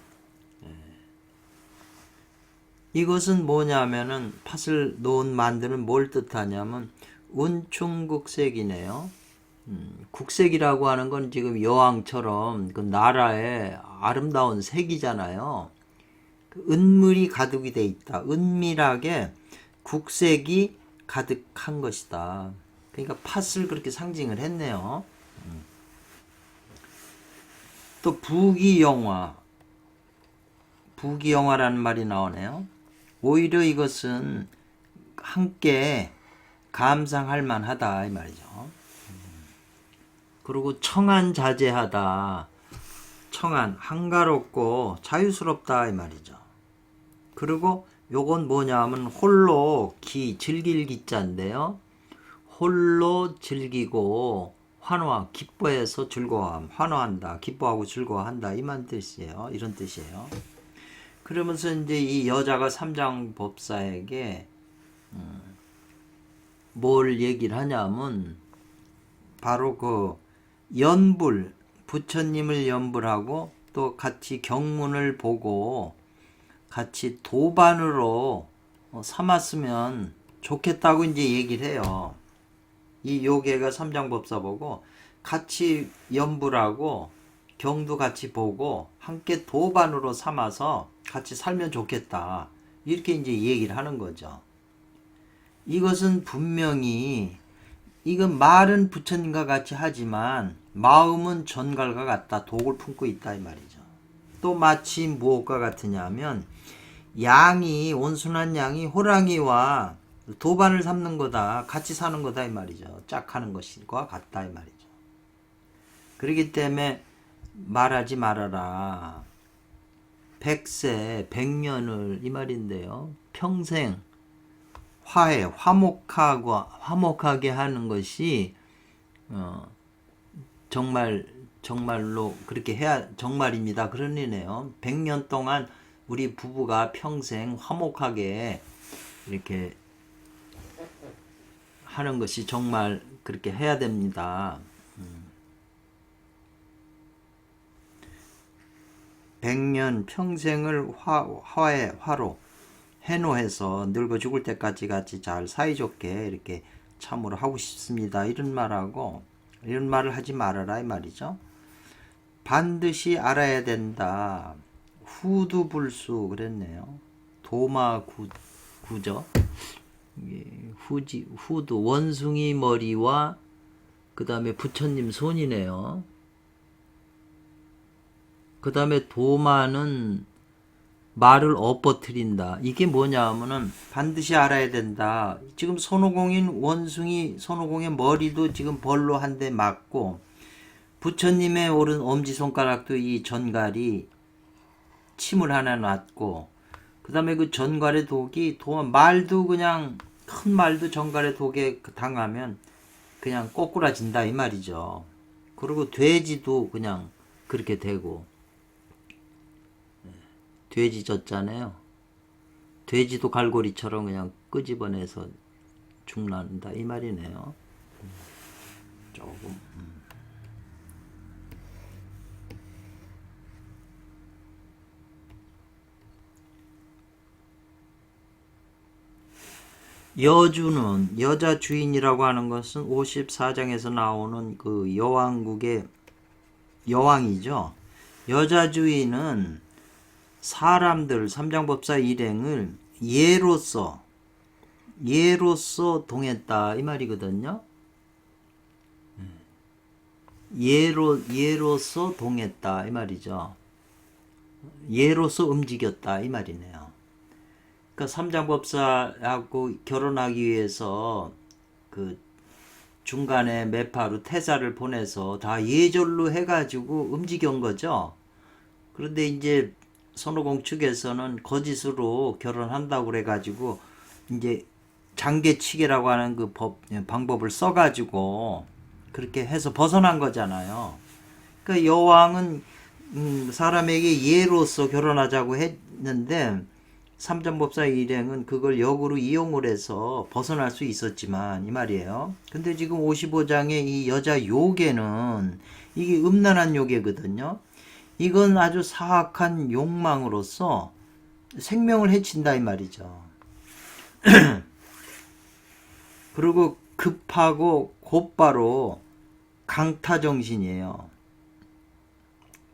이것은 뭐냐면은 팥을 넣은 만두는 뭘 뜻하냐면 운충국색이네요. 국색이라고 하는 건 지금 여왕처럼 그 나라의 아름다운 색이잖아요. 그 은밀이 가득이 돼 있다. 은밀하게 국색이 가득한 것이다. 그러니까 팥을 그렇게 상징을 했네요. 또 부귀영화라는 말이 나오네요. 오히려 이것은 함께 감상할 만하다 이 말이죠. 그리고 청한자제하다. 청한 한가롭고 자유스럽다 이 말이죠. 그리고 요건 뭐냐면 홀로 즐길 기자인데요. 홀로 즐기고 기뻐해서 즐거워함, 환호한다, 기뻐하고 즐거워한다 이만 뜻이에요. 이런 뜻이에요. 그러면서 이제 이 여자가 삼장법사에게 뭘 얘기를 하냐면 바로 그 부처님을 연불하고 또 같이 경문을 보고 같이 도반으로 삼았으면 좋겠다고 이제 얘기를 해요. 이 요괴가 삼장법사 보고 같이 연불하고 경도 같이 보고 함께 도반으로 삼아서 같이 살면 좋겠다. 이렇게 이제 얘기를 하는 거죠. 이것은 분명히 이건 말은 부처님과 같이 하지만 마음은 전갈과 같다. 독을 품고 있다 이 말이죠. 또 마치 무엇과 같으냐면 온순한 양이 호랑이와 도반을 삼는 거다. 같이 사는 거다 이 말이죠. 짝하는 것과 같다 이 말이죠. 그렇기 때문에 말하지 말아라. 백년을 이 말인데요. 평생 화목하게 하는 것이 정말로 그렇게 해야 정말입니다. 그런 의네요. 100년 동안 우리 부부가 평생 화목하게 이렇게 하는 것이 정말 그렇게 해야 됩니다. 백년 평생을 화로 해노해서 늙어 죽을 때까지 같이 잘 사이좋게 이렇게 참으로 하고 싶습니다. 이런 말하고 이런 말을 하지 말아라 이 말이죠. 반드시 알아야 된다. 후두불수 그랬네요. 도마구죠. 후두 원숭이 머리와 그 다음에 부처님 손이네요. 그 다음에 도마는 말을 엎어뜨린다. 이게 뭐냐 하면은 반드시 알아야 된다. 지금 손오공인 원숭이 손오공의 머리도 지금 벌로 한 대 맞고 부처님의 오른 엄지손가락도 이 전갈이 침을 하나 놨고 그 다음에 그 전갈의 독이 말도 그냥 큰 말도 전갈의 독에 당하면 그냥 꼬꾸라진다 이 말이죠. 그리고 돼지도 그냥 그렇게 되고 돼지 졌잖아요. 돼지도 갈고리처럼 그냥 끄집어내서 죽는다 이 말이네요. 조금 여주는 여자 주인이라고 하는 것은 54장에서 나오는 그 여왕국의 여왕이죠. 여자 주인은 사람들 삼장법사 일행을 예로서 동했다 이 말이거든요. 예로서 동했다 이 말이죠. 예로서 움직였다 이 말이네요. 그러니까 삼장법사하고 결혼하기 위해서 그 중간에 매파로 태사를 보내서 다 예절로 해가지고 움직인 거죠. 그런데 이제 손오공 측에서는 거짓으로 결혼한다고 그래가지고 이제 장계치계라고 하는 그 방법을 써가지고 그렇게 해서 벗어난 거잖아요. 그러니까 여왕은 사람에게 예로서 결혼하자고 했는데 삼장법사 일행은 그걸 역으로 이용을 해서 벗어날 수 있었지만 이 말이에요. 근데 지금 55장의 이 여자 요괴는 이게 음란한 요괴거든요. 이건 아주 사악한 욕망으로서 생명을 해친다 이 말이죠. 그리고 급하고 곧바로 강타정신이에요.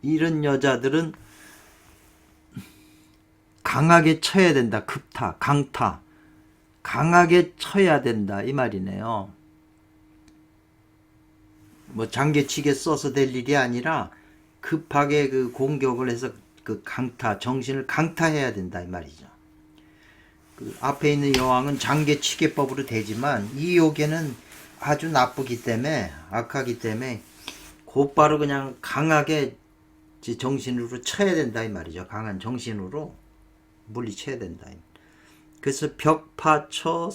이런 여자들은 강하게 쳐야 된다. 급타, 강타. 강하게 쳐야 된다. 이 말이네요. 뭐 장계치게 써서 될 일이 아니라 급하게 그 공격을 해서 그 강타, 정신을 강타해야 된다. 이 말이죠. 그 앞에 있는 여왕은 장계치계법으로 되지만 이 요괴는 아주 나쁘기 때문에, 악하기 때문에 곧바로 그냥 강하게 정신으로 쳐야 된다. 이 말이죠. 강한 정신으로 물리쳐야 된다. 그래서 벽파처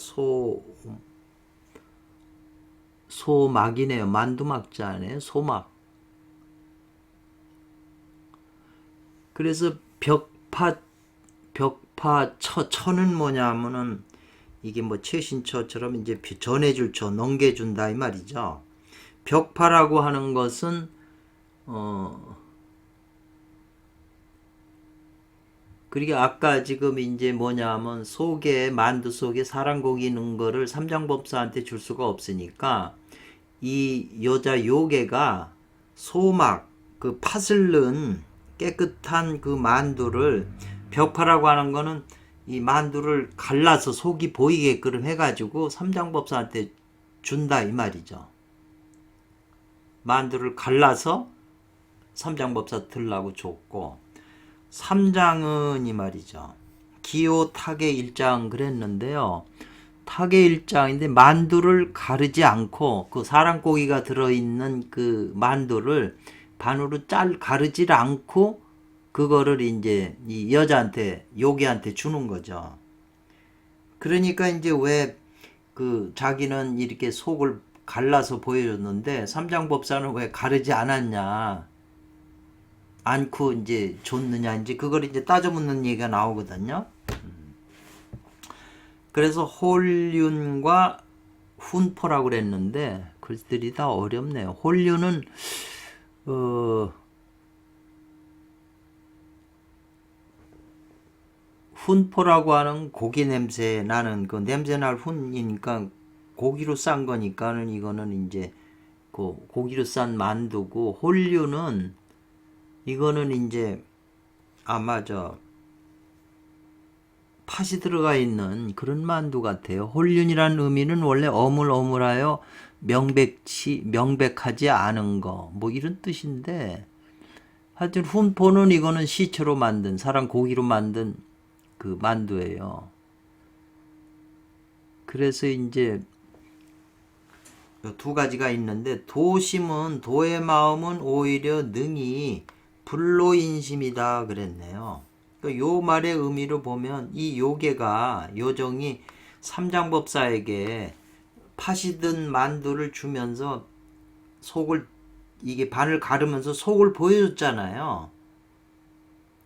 소막이네요. 만두막자네요. 소막. 그래서 처는 뭐냐 하면은 이게 뭐 최신처처럼 이제 전해줄 처, 넘겨준다 이 말이죠. 벽파라고 하는 것은 그리고 아까 지금 이제 뭐냐면 만두 속에 사랑고기 넣은 거를 삼장법사한테 줄 수가 없으니까 이 여자 요괴가 소막 그 팥을 넣은 깨끗한 그 만두를 벽파라고 하는 거는 이 만두를 갈라서 속이 보이게끔 해가지고 삼장법사한테 준다 이 말이죠. 만두를 갈라서 삼장법사 들라고 줬고 삼장은 이 말이죠. 기호 탁의 일장 그랬는데요. 탁의 일장인데 만두를 가르지 않고 그 사랑고기가 들어있는 그 만두를 반으로 가르질 않고 그거를 이제 이 여자한테 요괴한테 주는 거죠. 그러니까 이제 왜 그 자기는 이렇게 속을 갈라서 보여줬는데 삼장법사는 왜 가르지 않았냐 않고 이제 줬느냐 이제 그걸 이제 따져 묻는 얘기가 나오거든요. 그래서 홀륜과 훈포라고 그랬는데 글들이 다 어렵네요. 홀륜은 훈포라고 하는 고기 냄새 나는 그 냄새 날 훈이니까 고기로 싼 거니까는 이거는 이제 그 고기로 싼 만두고, 홀류는 이거는 이제 아마 저 팥이 들어가 있는 그런 만두 같아요. 홀륜이라는 의미는 원래 어물어물하여 명백하지 않은 거, 뭐 이런 뜻인데, 하여튼 훈포는 이거는 시체로 만든, 사람 고기로 만든 그 만두예요. 그래서 이제 두 가지가 있는데, 도심은, 도의 마음은 오히려 능히 불로인심이다 그랬네요. 요 말의 의미로 보면 이 요괴가, 요정이 삼장법사에게 팥이 든 만두를 주면서 속을, 이게 반을 가르면서 속을 보여줬잖아요.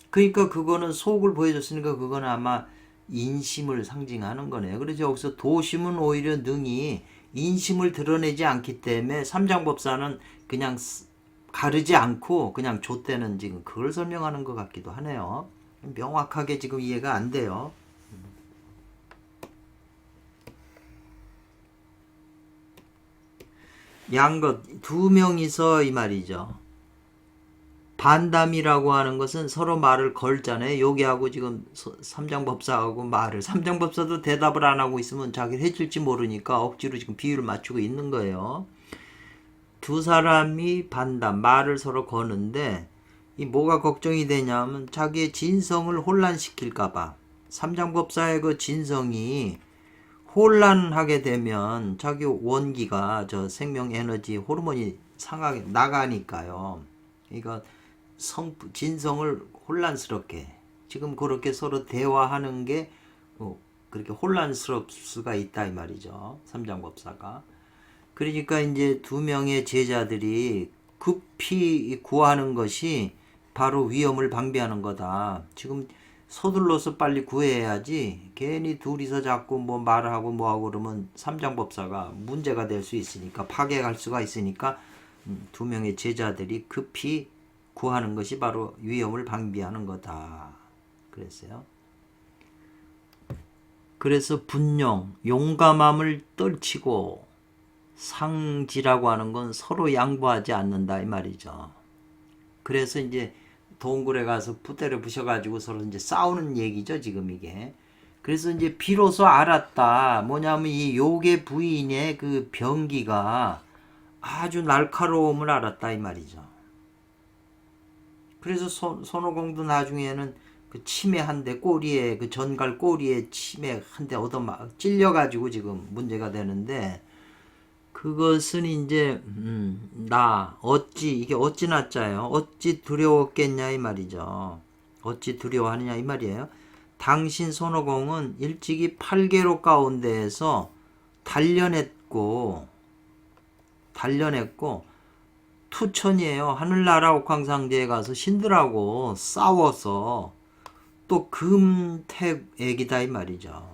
그러니까 그거는 속을 보여줬으니까 그거는 아마 인심을 상징하는 거네요. 그래서 여기서 도심은 오히려 능히 인심을 드러내지 않기 때문에 삼장법사는 그냥 가르지 않고 그냥 줬대는, 지금 그걸 설명하는 것 같기도 하네요. 명확하게 지금 이해가 안 돼요. 양것 두 명이서 이 말이죠. 반담이라고 하는 것은 서로 말을 걸잖아요. 여기하고 지금 삼장법사하고 말을, 삼장법사도 대답을 안 하고 있으면 자기를 해줄지 모르니까 억지로 지금 비유를 맞추고 있는 거예요. 두 사람이 반담, 말을 서로 거는데, 이 뭐가 걱정이 되냐면 자기의 진성을 혼란시킬까봐. 삼장법사의 그 진성이 혼란하게 되면 자기 원기가, 저 생명 에너지 호르몬이 상하게 나가니까요. 그러니까 진성을 혼란스럽게, 지금 그렇게 서로 대화하는 게 그렇게 혼란스러울 수가 있다 이 말이죠. 삼장법사가. 그러니까 이제 두 명의 제자들이 급히 구하는 것이 바로 위험을 방비하는 거다. 지금 서둘러서 빨리 구해야지, 괜히 둘이서 자꾸 뭐 말하고 뭐하고 그러면 삼장법사가 문제가 될 수 있으니까, 파괴할 수가 있으니까 두 명의 제자들이 급히 구하는 것이 바로 위험을 방비하는 거다 그랬어요. 그래서 분용, 용감함을 떨치고, 상지라고 하는 건 서로 양보하지 않는다 이 말이죠. 그래서 이제 동굴에 가서 부대를 부셔가지고 서로 이제 싸우는 얘기죠 지금 이게. 그래서 이제 비로소 알았다. 뭐냐면 이 요괴 부인의 그 병기가 아주 날카로움을 알았다 이 말이죠. 그래서 손오공도 나중에는 그 침에 한 대, 꼬리에, 그 전갈 꼬리에 침에 한 대 얻어 막 찔려가지고 지금 문제가 되는데, 그것은 이제 이게 어찌 낳자요, 어찌 두려웠겠냐 이 말이죠. 어찌 두려워하느냐 이 말이에요. 당신 손오공은 일찍이 8계로 가운데에서 단련했고 투천이에요. 하늘나라 옥황상제에 가서 신들하고 싸워서 또 금택액이다 이 말이죠.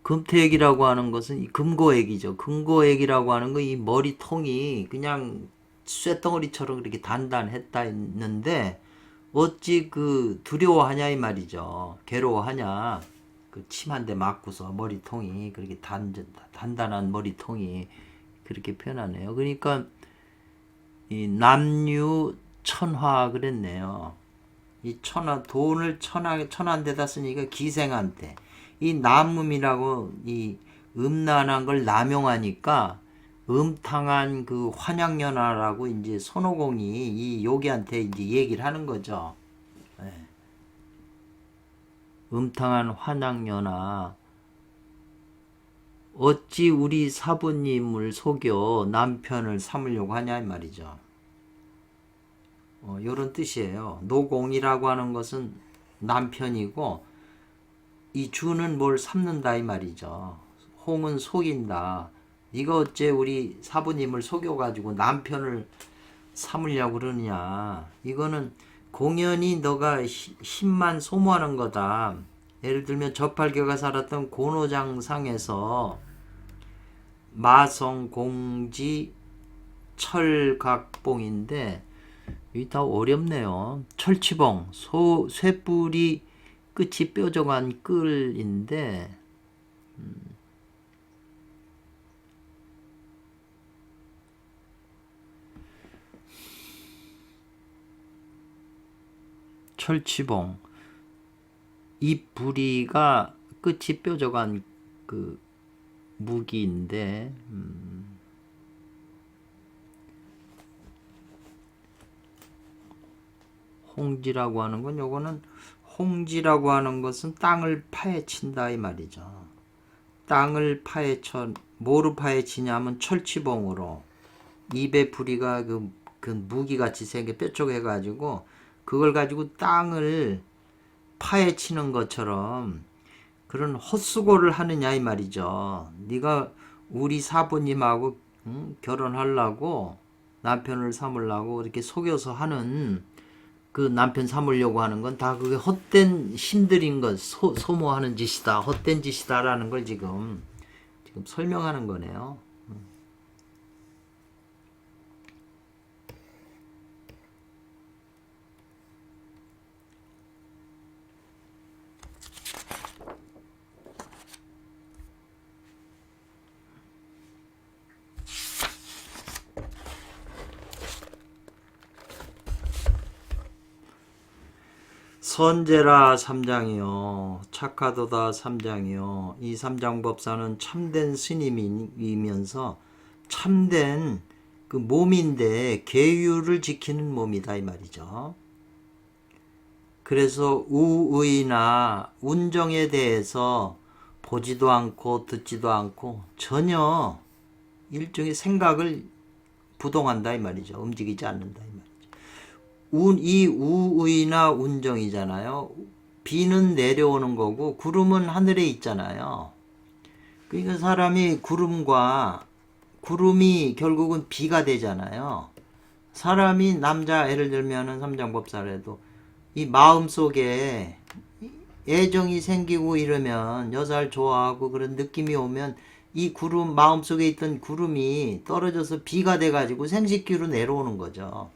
금태액이라고 하는 것은 이 금고액이죠. 금고액이라고 하는 건 이 머리통이 그냥 쇳덩어리처럼 그렇게 단단했다 했는데, 어찌 그 두려워하냐 이 말이죠. 괴로워하냐. 그 침 한 대 맞고서 머리통이 그렇게 단단한 머리통이 그렇게 표현하네요. 그러니까 이 남유천화 그랬네요. 이 천화, 돈을 천한 데다 쓰니까 기생한테, 이 남음이라고 이 음란한 걸 남용하니까 음탕한 그 환양연화라고 이제 손오공이 이 요기한테 이제 얘기를 하는 거죠. 네. 음탕한 환양연화. 어찌 우리 사부님을 속여 남편을 삼으려고 하냐 이 말이죠. 요런 뜻이에요. 노공이라고 하는 것은 남편이고, 이 주는 뭘 삼는다 이 말이죠. 홍은 속인다. 이거 어째 우리 사부님을 속여가지고 남편을 삼으려고 그러느냐. 이거는 공연히 너가 힘만 소모하는 거다. 예를 들면 저팔계가 살았던 고노장상에서 마성공지 철각봉인데, 이 다 어렵네요. 철치봉, 쇠뿔이 끝이 뾰족한 끌인데 철치봉 이 부리가 끝이 뾰족한 그 무기인데 홍지라고 하는 건 요거는 홍지라고 하는 것은 땅을 파헤친다 이 말이죠. 땅을 파헤쳐 뭐로 파헤치냐면 철치봉으로 입에 부리가 그 무기같이 생겨 뾰족해 가지고 그걸 가지고 땅을 파헤치는 것처럼 그런 헛수고를 하느냐 이 말이죠. 네가 우리 사부님하고 결혼하려고 남편을 삼으려고 이렇게 속여서 하는 그 남편 삼으려고 하는 건 다 그게 헛된 힘들인 것, 소모하는 짓이다, 헛된 짓이다라는 걸 지금 설명하는 거네요. 선제라 삼장이요 착하도다 삼장이요 이 삼장법사는 참된 스님이면서 참된 그 몸인데 계율을 지키는 몸이다 이 말이죠. 그래서 우의나 운정에 대해서 보지도 않고 듣지도 않고 전혀 일종의 생각을 부동한다 이 말이죠. 움직이지 않는다 이 말이죠. 이 우의나 운정이잖아요. 비는 내려오는 거고 구름은 하늘에 있잖아요. 그러니까 사람이 구름이 결국은 비가 되잖아요. 사람이 남자 예를 들면은 삼장법사라도 이 마음속에 애정이 생기고 이러면 여자를 좋아하고 그런 느낌이 오면 이 구름 마음속에 있던 구름이 떨어져서 비가 돼 가지고 생식기로 내려오는 거죠.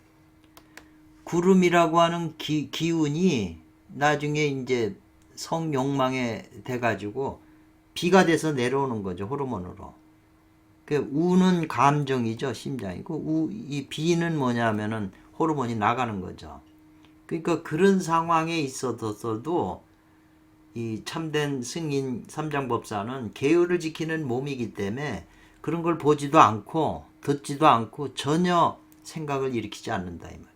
구름이라고 하는 기운이 나중에 이제 성욕망에 돼가지고 비가 돼서 내려오는 거죠. 호르몬으로. 그 우는 감정이죠. 심장이고 이 비는 뭐냐면은 호르몬이 나가는 거죠. 그러니까 그런 상황에 있어서도 이 참된 승인 삼장법사는 계율을 지키는 몸이기 때문에 그런 걸 보지도 않고 듣지도 않고 전혀 생각을 일으키지 않는다 이 말이에요.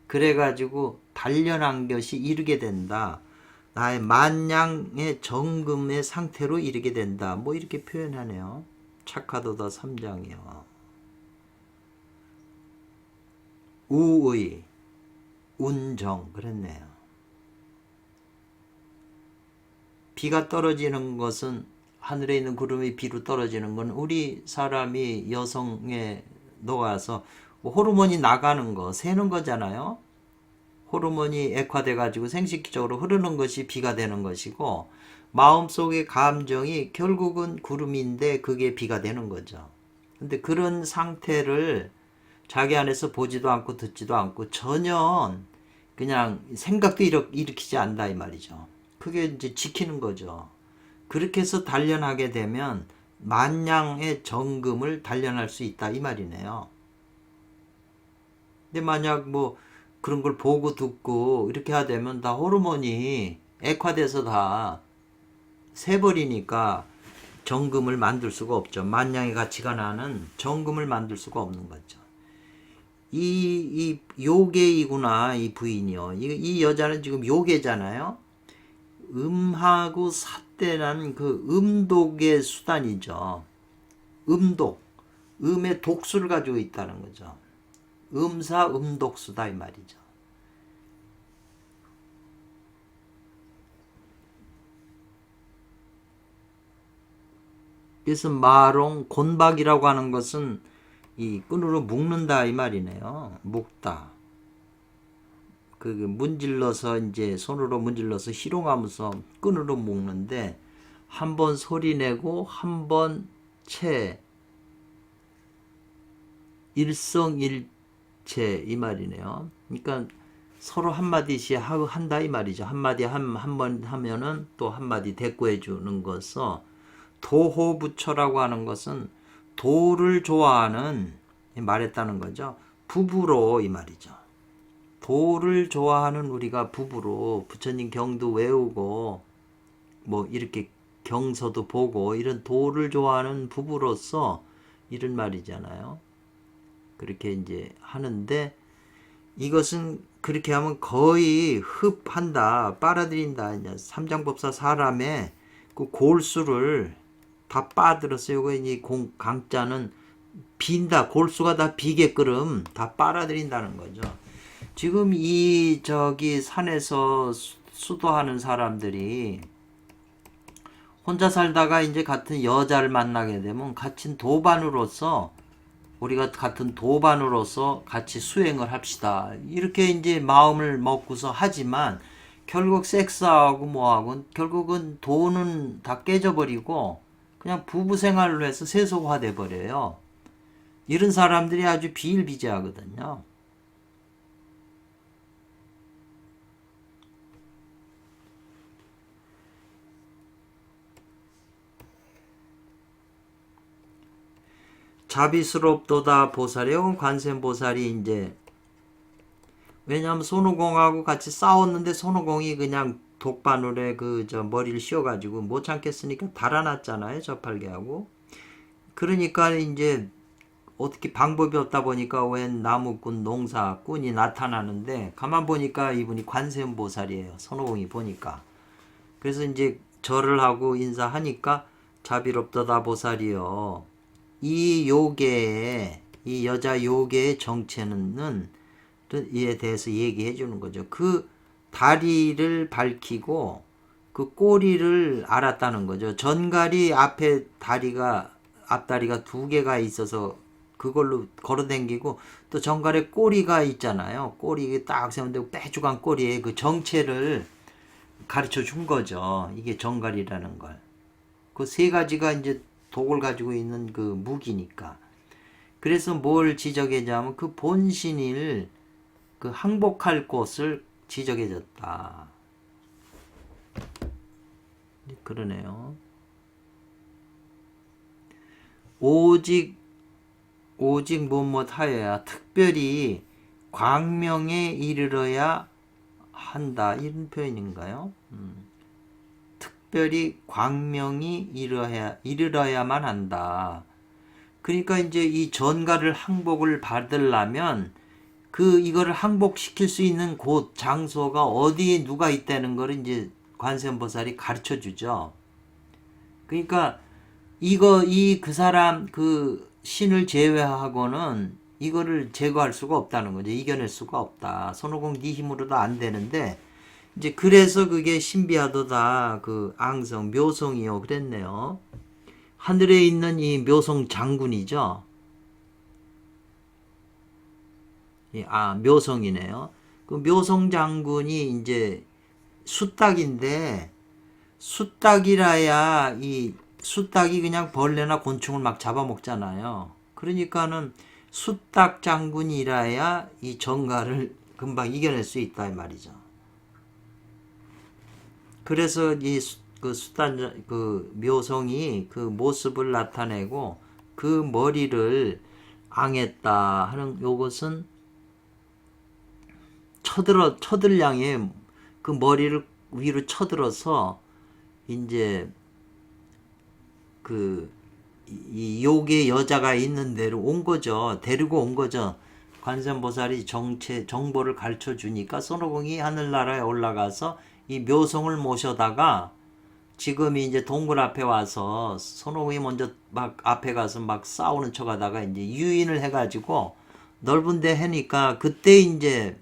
그래가지고 단련한 것이 이르게 된다. 나의 만량의 정금의 상태로 이르게 된다. 뭐 이렇게 표현하네요. 착하도다 3장이요. 우의, 운정 그랬네요. 비가 떨어지는 것은 하늘에 있는 구름이 비로 떨어지는 건 우리 사람이 여성에 녹아서 호르몬이 나가는 거, 새는 거잖아요. 호르몬이 액화돼 가지고 생식기적으로 흐르는 것이 비가 되는 것이고 마음속의 감정이 결국은 구름인데 그게 비가 되는 거죠. 근데 그런 상태를 자기 안에서 보지도 않고 듣지도 않고 전혀 그냥 생각도 일으키지 않는다 이 말이죠. 그게 이제 지키는 거죠. 그렇게 해서 단련하게 되면 만량의 정금을 단련할 수 있다 이 말이네요. 근데 만약 뭐 그런 걸 보고 듣고 이렇게 하게 되면 다 호르몬이 액화돼서 다 새버리니까 정금을 만들 수가 없죠. 만냥의 가치가 나는 정금을 만들 수가 없는 거죠. 이 요괴이구나 이 부인이요. 이 여자는 지금 요괴잖아요. 음하고 삿대라는 그 음독의 수단이죠. 음독. 음의 독수를 가지고 있다는 거죠. 음사 음독수다 이 말이죠. 그래서 마롱 곤박이라고 하는 것은 이 끈으로 묶는다 이 말이네요. 묶다. 그 문질러서 이제 손으로 문질러서 희롱하면서 끈으로 묶는데 한 번 소리 내고 한 번 채 일성일 자체 이 말이네요. 그러니까 서로 한마디씩 한다 이 말이죠. 한마디 한 번 하면은 또 한마디 대꾸해 주는 것서 도호부처라고 하는 것은 도를 좋아하는 말했다는 거죠. 부부로 이 말이죠. 도를 좋아하는 우리가 부부로 부처님 경도 외우고 뭐 이렇게 경서도 보고 이런 도를 좋아하는 부부로서 이런 말이잖아요. 그렇게 이제 하는데 이것은 그렇게 하면 거의 흡한다, 빨아들인다. 이제 삼장법사 사람의 그 골수를 다 빠들었어요. 이거 이 강자는 빈다. 골수가 다 비게끔 다 빨아들인다는 거죠. 지금 이 저기 산에서 수도하는 사람들이 혼자 살다가 이제 같은 여자를 만나게 되면 같은 도반으로서 우리가 같은 도반으로서 같이 수행을 합시다. 이렇게 이제 마음을 먹고서 하지만 결국 섹스하고 뭐하고 결국은 도는 다 깨져버리고 그냥 부부 생활로 해서 세속화돼 버려요. 이런 사람들이 아주 비일비재하거든요. 자비스럽도다 보살이요. 관세음보살이 이제 왜냐하면 손오공하고 같이 싸웠는데 손오공이 그냥 독바늘에 그 저 머리를 씌워가지고 못 참겠으니까 달아났잖아요. 저팔계하고. 그러니까 이제 어떻게 방법이 없다 보니까 웬 나무꾼 농사꾼이 나타나는데 가만 보니까 이분이 관세음보살이에요. 손오공이 보니까. 그래서 이제 절을 하고 인사하니까 자비롭도다 보살이요. 이 요괴의 이 여자 요괴의 정체는 이에 대해서 얘기해 주는 거죠. 그 다리를 밝히고 그 꼬리를 알았다는 거죠. 전갈이 앞에 다리가 앞다리가 두 개가 있어서 그걸로 걸어댕기고 또 전갈에 꼬리가 있잖아요. 꼬리 딱 세운데 빼주간 꼬리에 그 정체를 가르쳐 준 거죠. 이게 전갈이라는 걸. 그 세 가지가 이제 독을 가지고 있는 그 무기니까. 그래서 뭘 지적해자면 그 본신을 그 항복할 곳을 지적해줬다. 그러네요. 오직 무엇하여야 특별히 광명에 이르러야 한다. 이런 표현인가요? 특별히 광명이 이르러야만 한다. 그러니까 이제 이 전가를 항복을 받으려면 이거를 항복시킬 수 있는 곳 장소가 어디에 누가 있다는 걸 이제 관세음보살이 가르쳐 주죠. 그러니까 그 사람 그 신을 제외하고는 이거를 제거할 수가 없다는 거죠. 이겨낼 수가 없다. 손오공 네 힘으로도 안 되는데 이제 그래서 그게 신비하도다. 그 앙성 묘성이요 그랬네요. 하늘에 있는 이 묘성 장군이죠. 묘성이네요. 그 묘성 장군이 이제 수탉인데 수탉이라야 이 수탉이 그냥 벌레나 곤충을 막 잡아먹잖아요. 그러니까는 수탉 장군이라야 이 정가를 금방 이겨낼 수 있다 이 말이죠. 그래서 그 묘성이 그 모습을 나타내고 그 머리를 앙했다 하는 요것은 쳐들량에 그 머리를 위로 쳐들어서 이제 이 요괴 여자가 있는 데로 온 거죠. 데리고 온 거죠. 관세음보살이 정보를 가르쳐 주니까 손오공이 하늘나라에 올라가서 이 묘성을 모셔다가 지금이 이제 동굴 앞에 와서 손오공이 먼저 막 앞에 가서 막 싸우는 척 하다가 이제 유인을 해가지고 넓은 데 해니까 그때 이제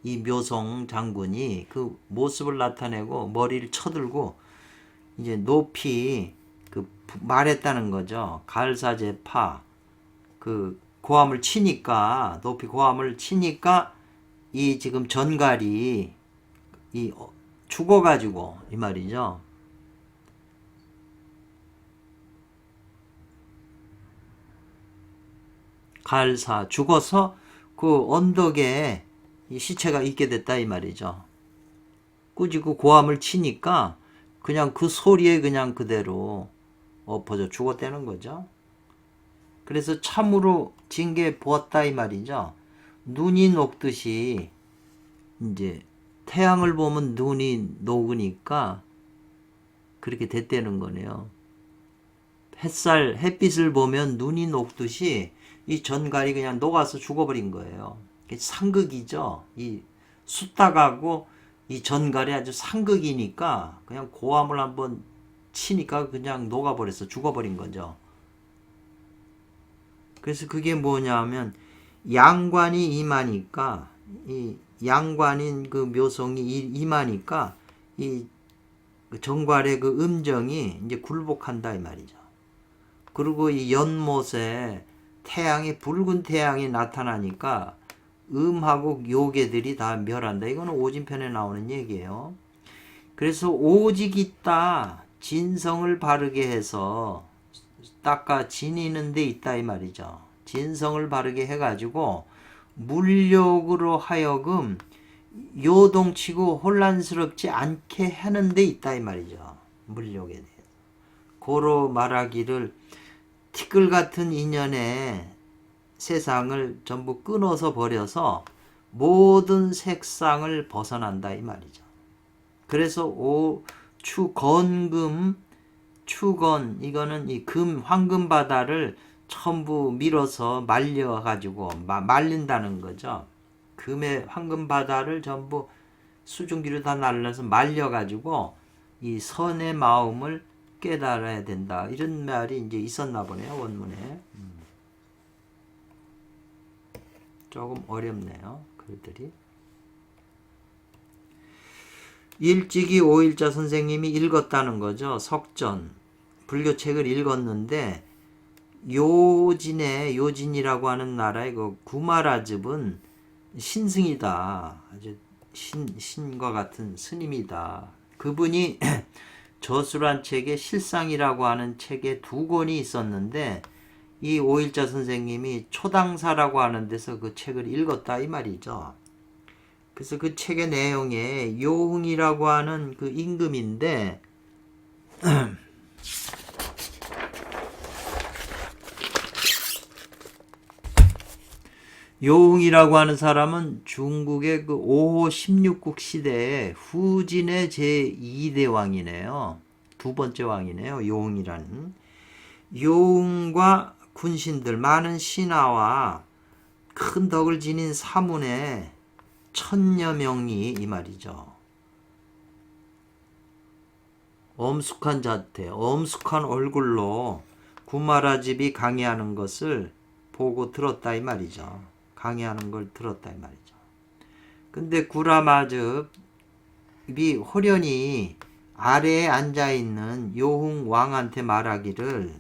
이 묘성 장군이 그 모습을 나타내고 머리를 쳐들고 이제 높이 그 말했다는 거죠. 가을사제파 그 고함을 치니까 높이 고함을 치니까 이 지금 전갈이 이 죽어가지고 이 말이죠. 가을사 죽어서 그 언덕에 이 시체가 있게 됐다 이 말이죠. 꾸짖고 고함을 치니까 그냥 그 소리에 그냥 그대로 엎어져 죽었다는 거죠. 그래서 참으로 징계 보았다 이 말이죠. 눈이 녹듯이 이제 태양을 보면 눈이 녹으니까 그렇게 됐다는 거네요. 햇빛을 보면 눈이 녹듯이 이 전갈이 그냥 녹아서 죽어버린 거예요. 상극이죠. 이 숫닭하고 이 전갈이 아주 상극이니까 그냥 고함을 한번 치니까 그냥 녹아버려서 죽어버린 거죠. 그래서 그게 뭐냐면 양관이 임하니까 이 양관인 그 묘성이 임하니까 이 정갈의 그 음정이 이제 굴복한다 이 말이죠. 그리고 이 연못에 붉은 태양이 나타나니까 음하고 요괴들이 다 멸한다. 이거는 오진편에 나오는 얘기예요. 그래서 오직 있다 진성을 바르게 해서 닦아 지니는 데 있다 이 말이죠. 진성을 바르게 해가지고 물욕으로 하여금 요동치고 혼란스럽지 않게 하는 데 있다 이 말이죠. 물욕에 대해서. 고로 말하기를 티끌 같은 인연에 세상을 전부 끊어서 버려서 모든 색상을 벗어난다 이 말이죠. 그래서 추건 이거는 이 황금 바다를 전부 밀어서 말려 가지고 말린다는 거죠. 금의 황금 바다를 전부 수증기로 다 날려서 말려 가지고 이 선의 마음을 깨달아야 된다. 이런 말이 이제 있었나 보네요, 원문에. 조금 어렵네요, 글들이. 일찍이 오일자 선생님이 읽었다는 거죠. 석전 불교책을 읽었는데 요진이라고 하는 나라의 그 구마라즙은 신승이다. 아주 신과 같은 스님이다. 그분이 저수란 책에 실상이라고 하는 책에 2권이 있었는데 이 오일자 선생님이 초당사라고 하는 데서 그 책을 읽었다 이 말이죠. 그래서 그 책의 내용에 요흥이라고 하는 그 임금인데 요흥이라고 하는 사람은 중국의 그 5호 16국 시대에 후진의 제2대 왕이네요. 2번째 왕이네요. 요흥이라는. 요흥과 군신들 많은 신하와 큰 덕을 지닌 사문에 1000여 명이 이 말이죠. 엄숙한 자태, 엄숙한 얼굴로 구마라집이 강의하는 것을 보고 들었다 이 말이죠. 강의하는 걸 들었다 이 말이죠. 근데 구라마즙이 호련히 아래에 앉아있는 요흥 왕한테 말하기를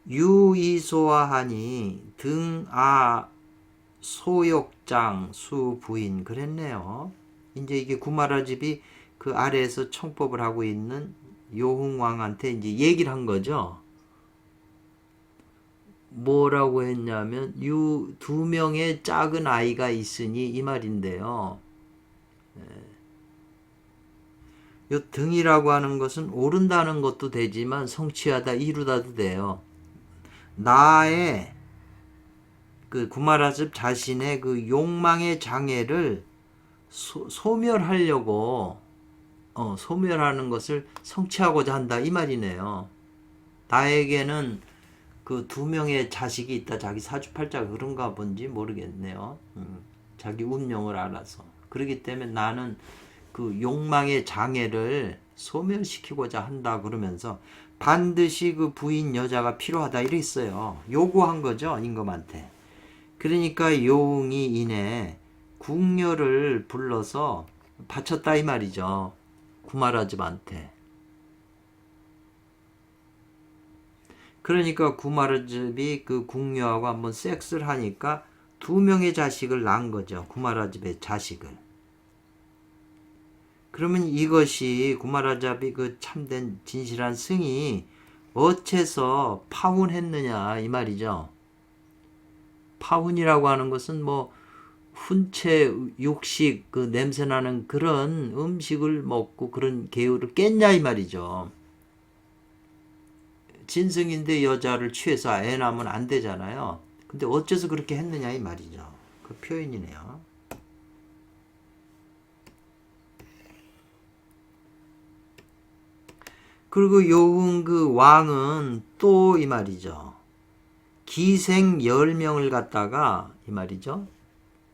유이소하하니 등아 소욕장 수부인 그랬네요. 이제 이게 구마라집이 그 아래에서 청법을 하고 있는 요흥 왕한테 이제 얘기를 한 거죠. 뭐라고 했냐면 2명의 작은 아이가 있으니 이 말인데요. 요 등이라고 하는 것은 오른다는 것도 되지만 성취하다 이루다도 돼요. 나의 그 구마라즙 자신의 그 욕망의 장애를 소멸하려고 소멸하는 것을 성취하고자 한다 이 말이네요. 나에게는 그 2명의 자식이 있다. 자기 사주팔자가 그런가 본지 모르겠네요. 자기 운명을 알아서. 그렇기 때문에 나는 그 욕망의 장애를 소멸시키고자 한다 그러면서 반드시 그 부인 여자가 필요하다 이랬어요. 요구한 거죠. 임금한테. 그러니까 요흥이 이내 궁녀를 불러서 바쳤다 이 말이죠. 구마라즙한테. 그러니까 구마라즙이 그 궁녀하고 한번 섹스를 하니까 2명의 자식을 낳은 거죠. 구마라즙의 자식을. 그러면 이것이 구마라잡이 그 참된 진실한 승이 어째서 파운했느냐 이 말이죠. 파운이라고 하는 것은 뭐 훈체 육식 그 냄새나는 그런 음식을 먹고 그런 계율을 깼냐 이 말이죠. 진승인데 여자를 취해서 애 낳으면 안 되잖아요. 근데 어째서 그렇게 했느냐 이 말이죠. 그 표현이네요. 그리고 요은 그 왕은 또 이 말이죠. 기생 10명을 갖다가 이 말이죠.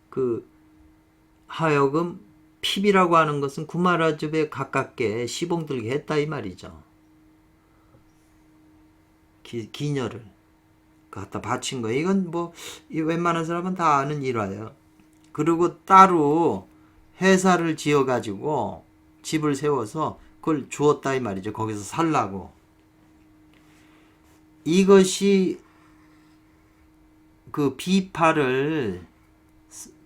그 하여금 피비라고 하는 것은 구마라집에 가깝게 시봉들게 했다 이 말이죠. 기녀를 갖다 바친 거예요. 이건 뭐 웬만한 사람은 다 아는 일화예요. 그리고 따로 회사를 지어가지고 집을 세워서 그걸 주었다 이 말이죠. 거기서 살라고. 이것이 그 비파를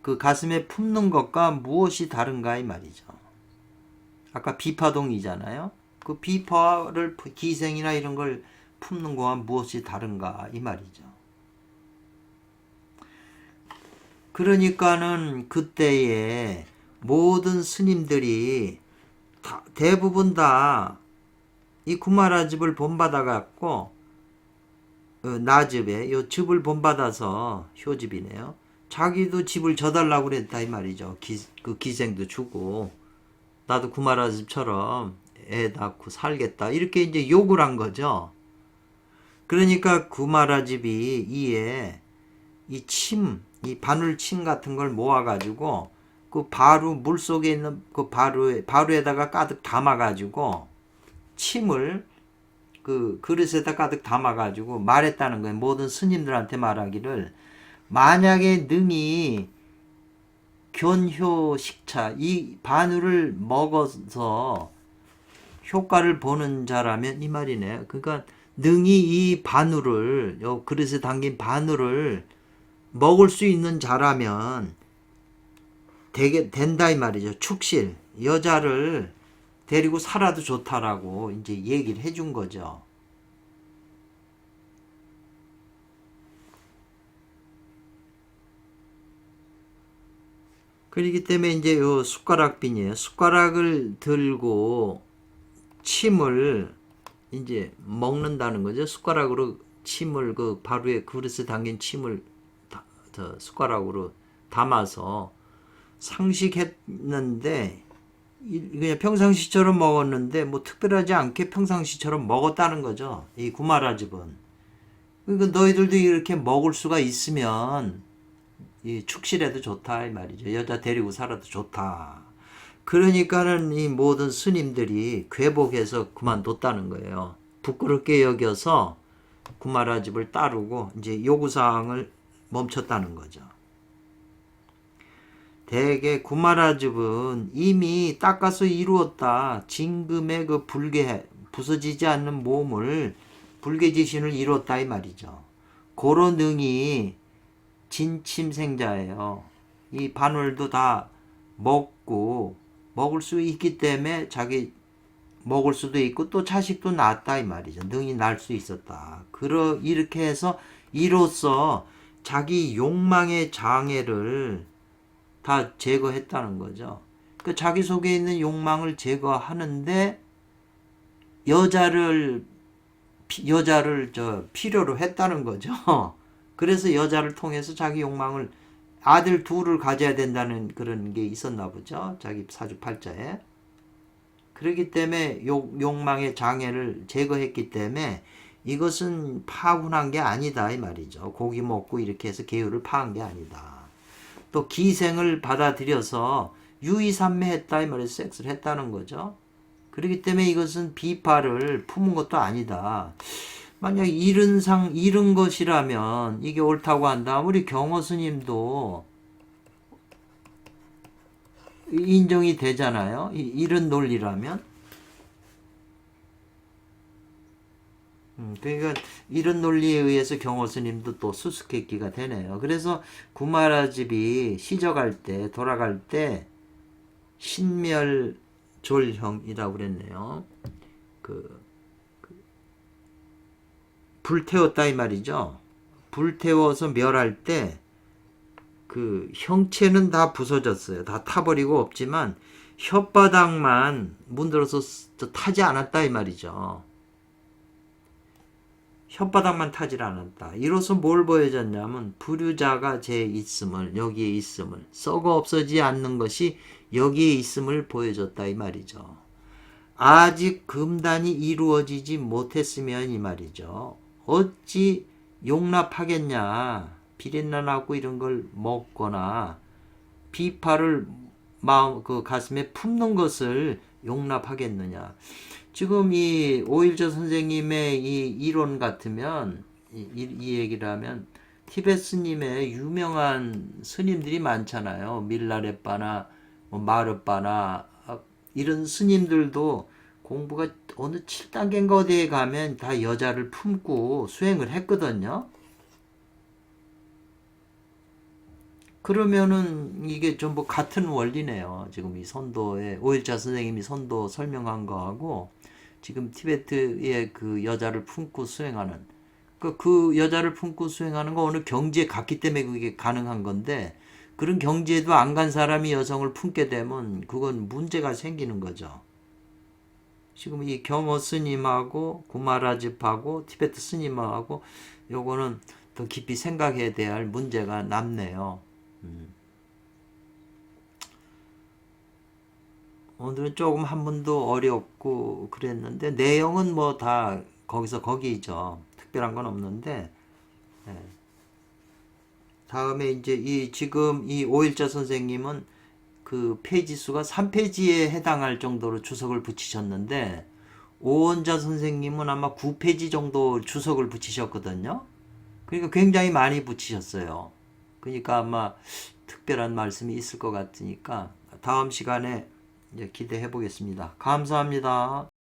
그 가슴에 품는 것과 무엇이 다른가 이 말이죠. 아까 비파동이잖아요. 그 비파를 기생이나 이런 걸 품는 거와 무엇이 다른가 이 말이죠. 그러니까는 그때에 모든 스님들이 대부분 다 이 구마라집을 본받아 갖고 나집에 요 집을 본받아서 효집이네요. 자기도 집을 져달라고 그랬다 이 말이죠. 그 기생도 주고 나도 구마라집처럼 애 낳고 살겠다 이렇게 이제 욕을 한 거죠. 그러니까 구마라집이 이에 이 바늘침 같은 걸 모아가지고 그 바루 물 속에 있는 그 바루에다가 가득 담아가지고 침을 그 그릇에다 가득 담아가지고 말했다는 거예요. 모든 스님들한테 말하기를 만약에 능히 견효식차 이 바늘을 먹어서 효과를 보는 자라면 이 말이네. 그러니까 능히 이 바늘을 요 그릇에 담긴 바늘을 먹을 수 있는 자라면 된다 이 말이죠. 축실 여자를 데리고 살아도 좋다라고 이제 얘기를 해준 거죠. 그렇기 때문에 이제 요 숟가락빈이에요. 숟가락을 들고 침을 이제 먹는다는 거죠. 숟가락으로 침을 그 바루에 그릇에 담긴 침을 숟가락으로 담아서 상식했는데 그냥 평상시처럼 먹었는데 뭐 특별하지 않게 평상시처럼 먹었다는 거죠. 이 구마라집은. 그러니까 너희들도 이렇게 먹을 수가 있으면 이 축실해도 좋다 이 말이죠. 여자 데리고 살아도 좋다. 그러니까는 이 모든 스님들이 궤복해서 그만뒀다는 거예요. 부끄럽게 여겨서 구마라집을 따르고 이제 요구사항을 멈췄다는 거죠. 대개 구마라집은 이미 닦아서 이루었다. 진금의 그 부서지지 않는 몸을 불계지신을 이뤘다 이 말이죠. 고로 능히 진침생자예요. 이 바늘도 다 먹을 수 있기 때문에 자기 먹을 수도 있고 또 자식도 낳았다 이 말이죠. 능히 낳을 수 있었다. 이렇게 해서 이로써 자기 욕망의 장애를 다 제거했다는 거죠. 그 자기 속에 있는 욕망을 제거하는데 여자를 필요로 했다는 거죠. 그래서 여자를 통해서 자기 욕망을 아들 둘을 가져야 된다는 그런 게 있었나 보죠. 자기 사주팔자에. 그렇기 때문에 욕망의 장애를 제거했기 때문에 이것은 파군한 게 아니다 이 말이죠. 고기 먹고 이렇게 해서 계율을 파한 게 아니다. 또 기생을 받아들여서 유의삼매했다 이 말에서 섹스를 했다는 거죠. 그렇기 때문에 이것은 비파를 품은 것도 아니다. 만약 잃은 것이라면 이게 옳다고 한다. 아무리 경호 스님도 인정이 되잖아요. 잃은 논리라면. 그러니까 이런 논리에 의해서 경호 스님도 또 수수께끼가 되네요. 그래서 구마라집이 시적할 때 돌아갈 때 신멸졸형이라고 그랬네요. 불태웠다 이 말이죠. 불태워서 멸할 때 그 형체는 다 부서졌어요. 다 타버리고 없지만 혓바닥만 문들어서 타지 않았다 이 말이죠. 혓바닥만 타질 않았다. 이로써 뭘 보여줬냐면 불유자가 제 있음을, 여기에 있음을, 썩어 없어지지 않는 것이 여기에 있음을 보여줬다 이 말이죠. 아직 금단이 이루어지지 못했으면 이 말이죠. 어찌 용납하겠냐. 비린내 나고 이런 걸 먹거나 비파를 마음 그 가슴에 품는 것을 용납하겠느냐. 지금 이 오일저 선생님의 이 이론 같으면 이 얘기를 하면 티베트 스님의 유명한 스님들이 많잖아요. 밀라레빠나 뭐 마르빠나 이런 스님들도 공부가 어느 7단계인가 어디에 가면 다 여자를 품고 수행을 했거든요. 그러면은 이게 전부 같은 원리네요. 지금 이 선도의 오일자 선생님이 선도 설명한 거하고 지금 티베트의 그 여자를 품고 수행하는 그 여자를 품고 수행하는 거 어느 경지에 갔기 때문에 그게 가능한 건데 그런 경지에도 안 간 사람이 여성을 품게 되면 그건 문제가 생기는 거죠. 지금 이 경호 스님하고 구마라집하고 티베트 스님하고 요거는 더 깊이 생각해야 될 문제가 남네요. 오늘은 조금 한 번도 어렵고 그랬는데 내용은 뭐 다 거기서 거기죠. 특별한 건 없는데 다음에 이제 이 지금 이 오일자 선생님은 그 페이지 수가 3페이지에 해당할 정도로 주석을 붙이셨는데 오원자 선생님은 아마 9페이지 정도 주석을 붙이셨거든요. 그러니까 굉장히 많이 붙이셨어요. 그러니까 아마 특별한 말씀이 있을 것 같으니까 다음 시간에 이제 기대해 보겠습니다. 감사합니다.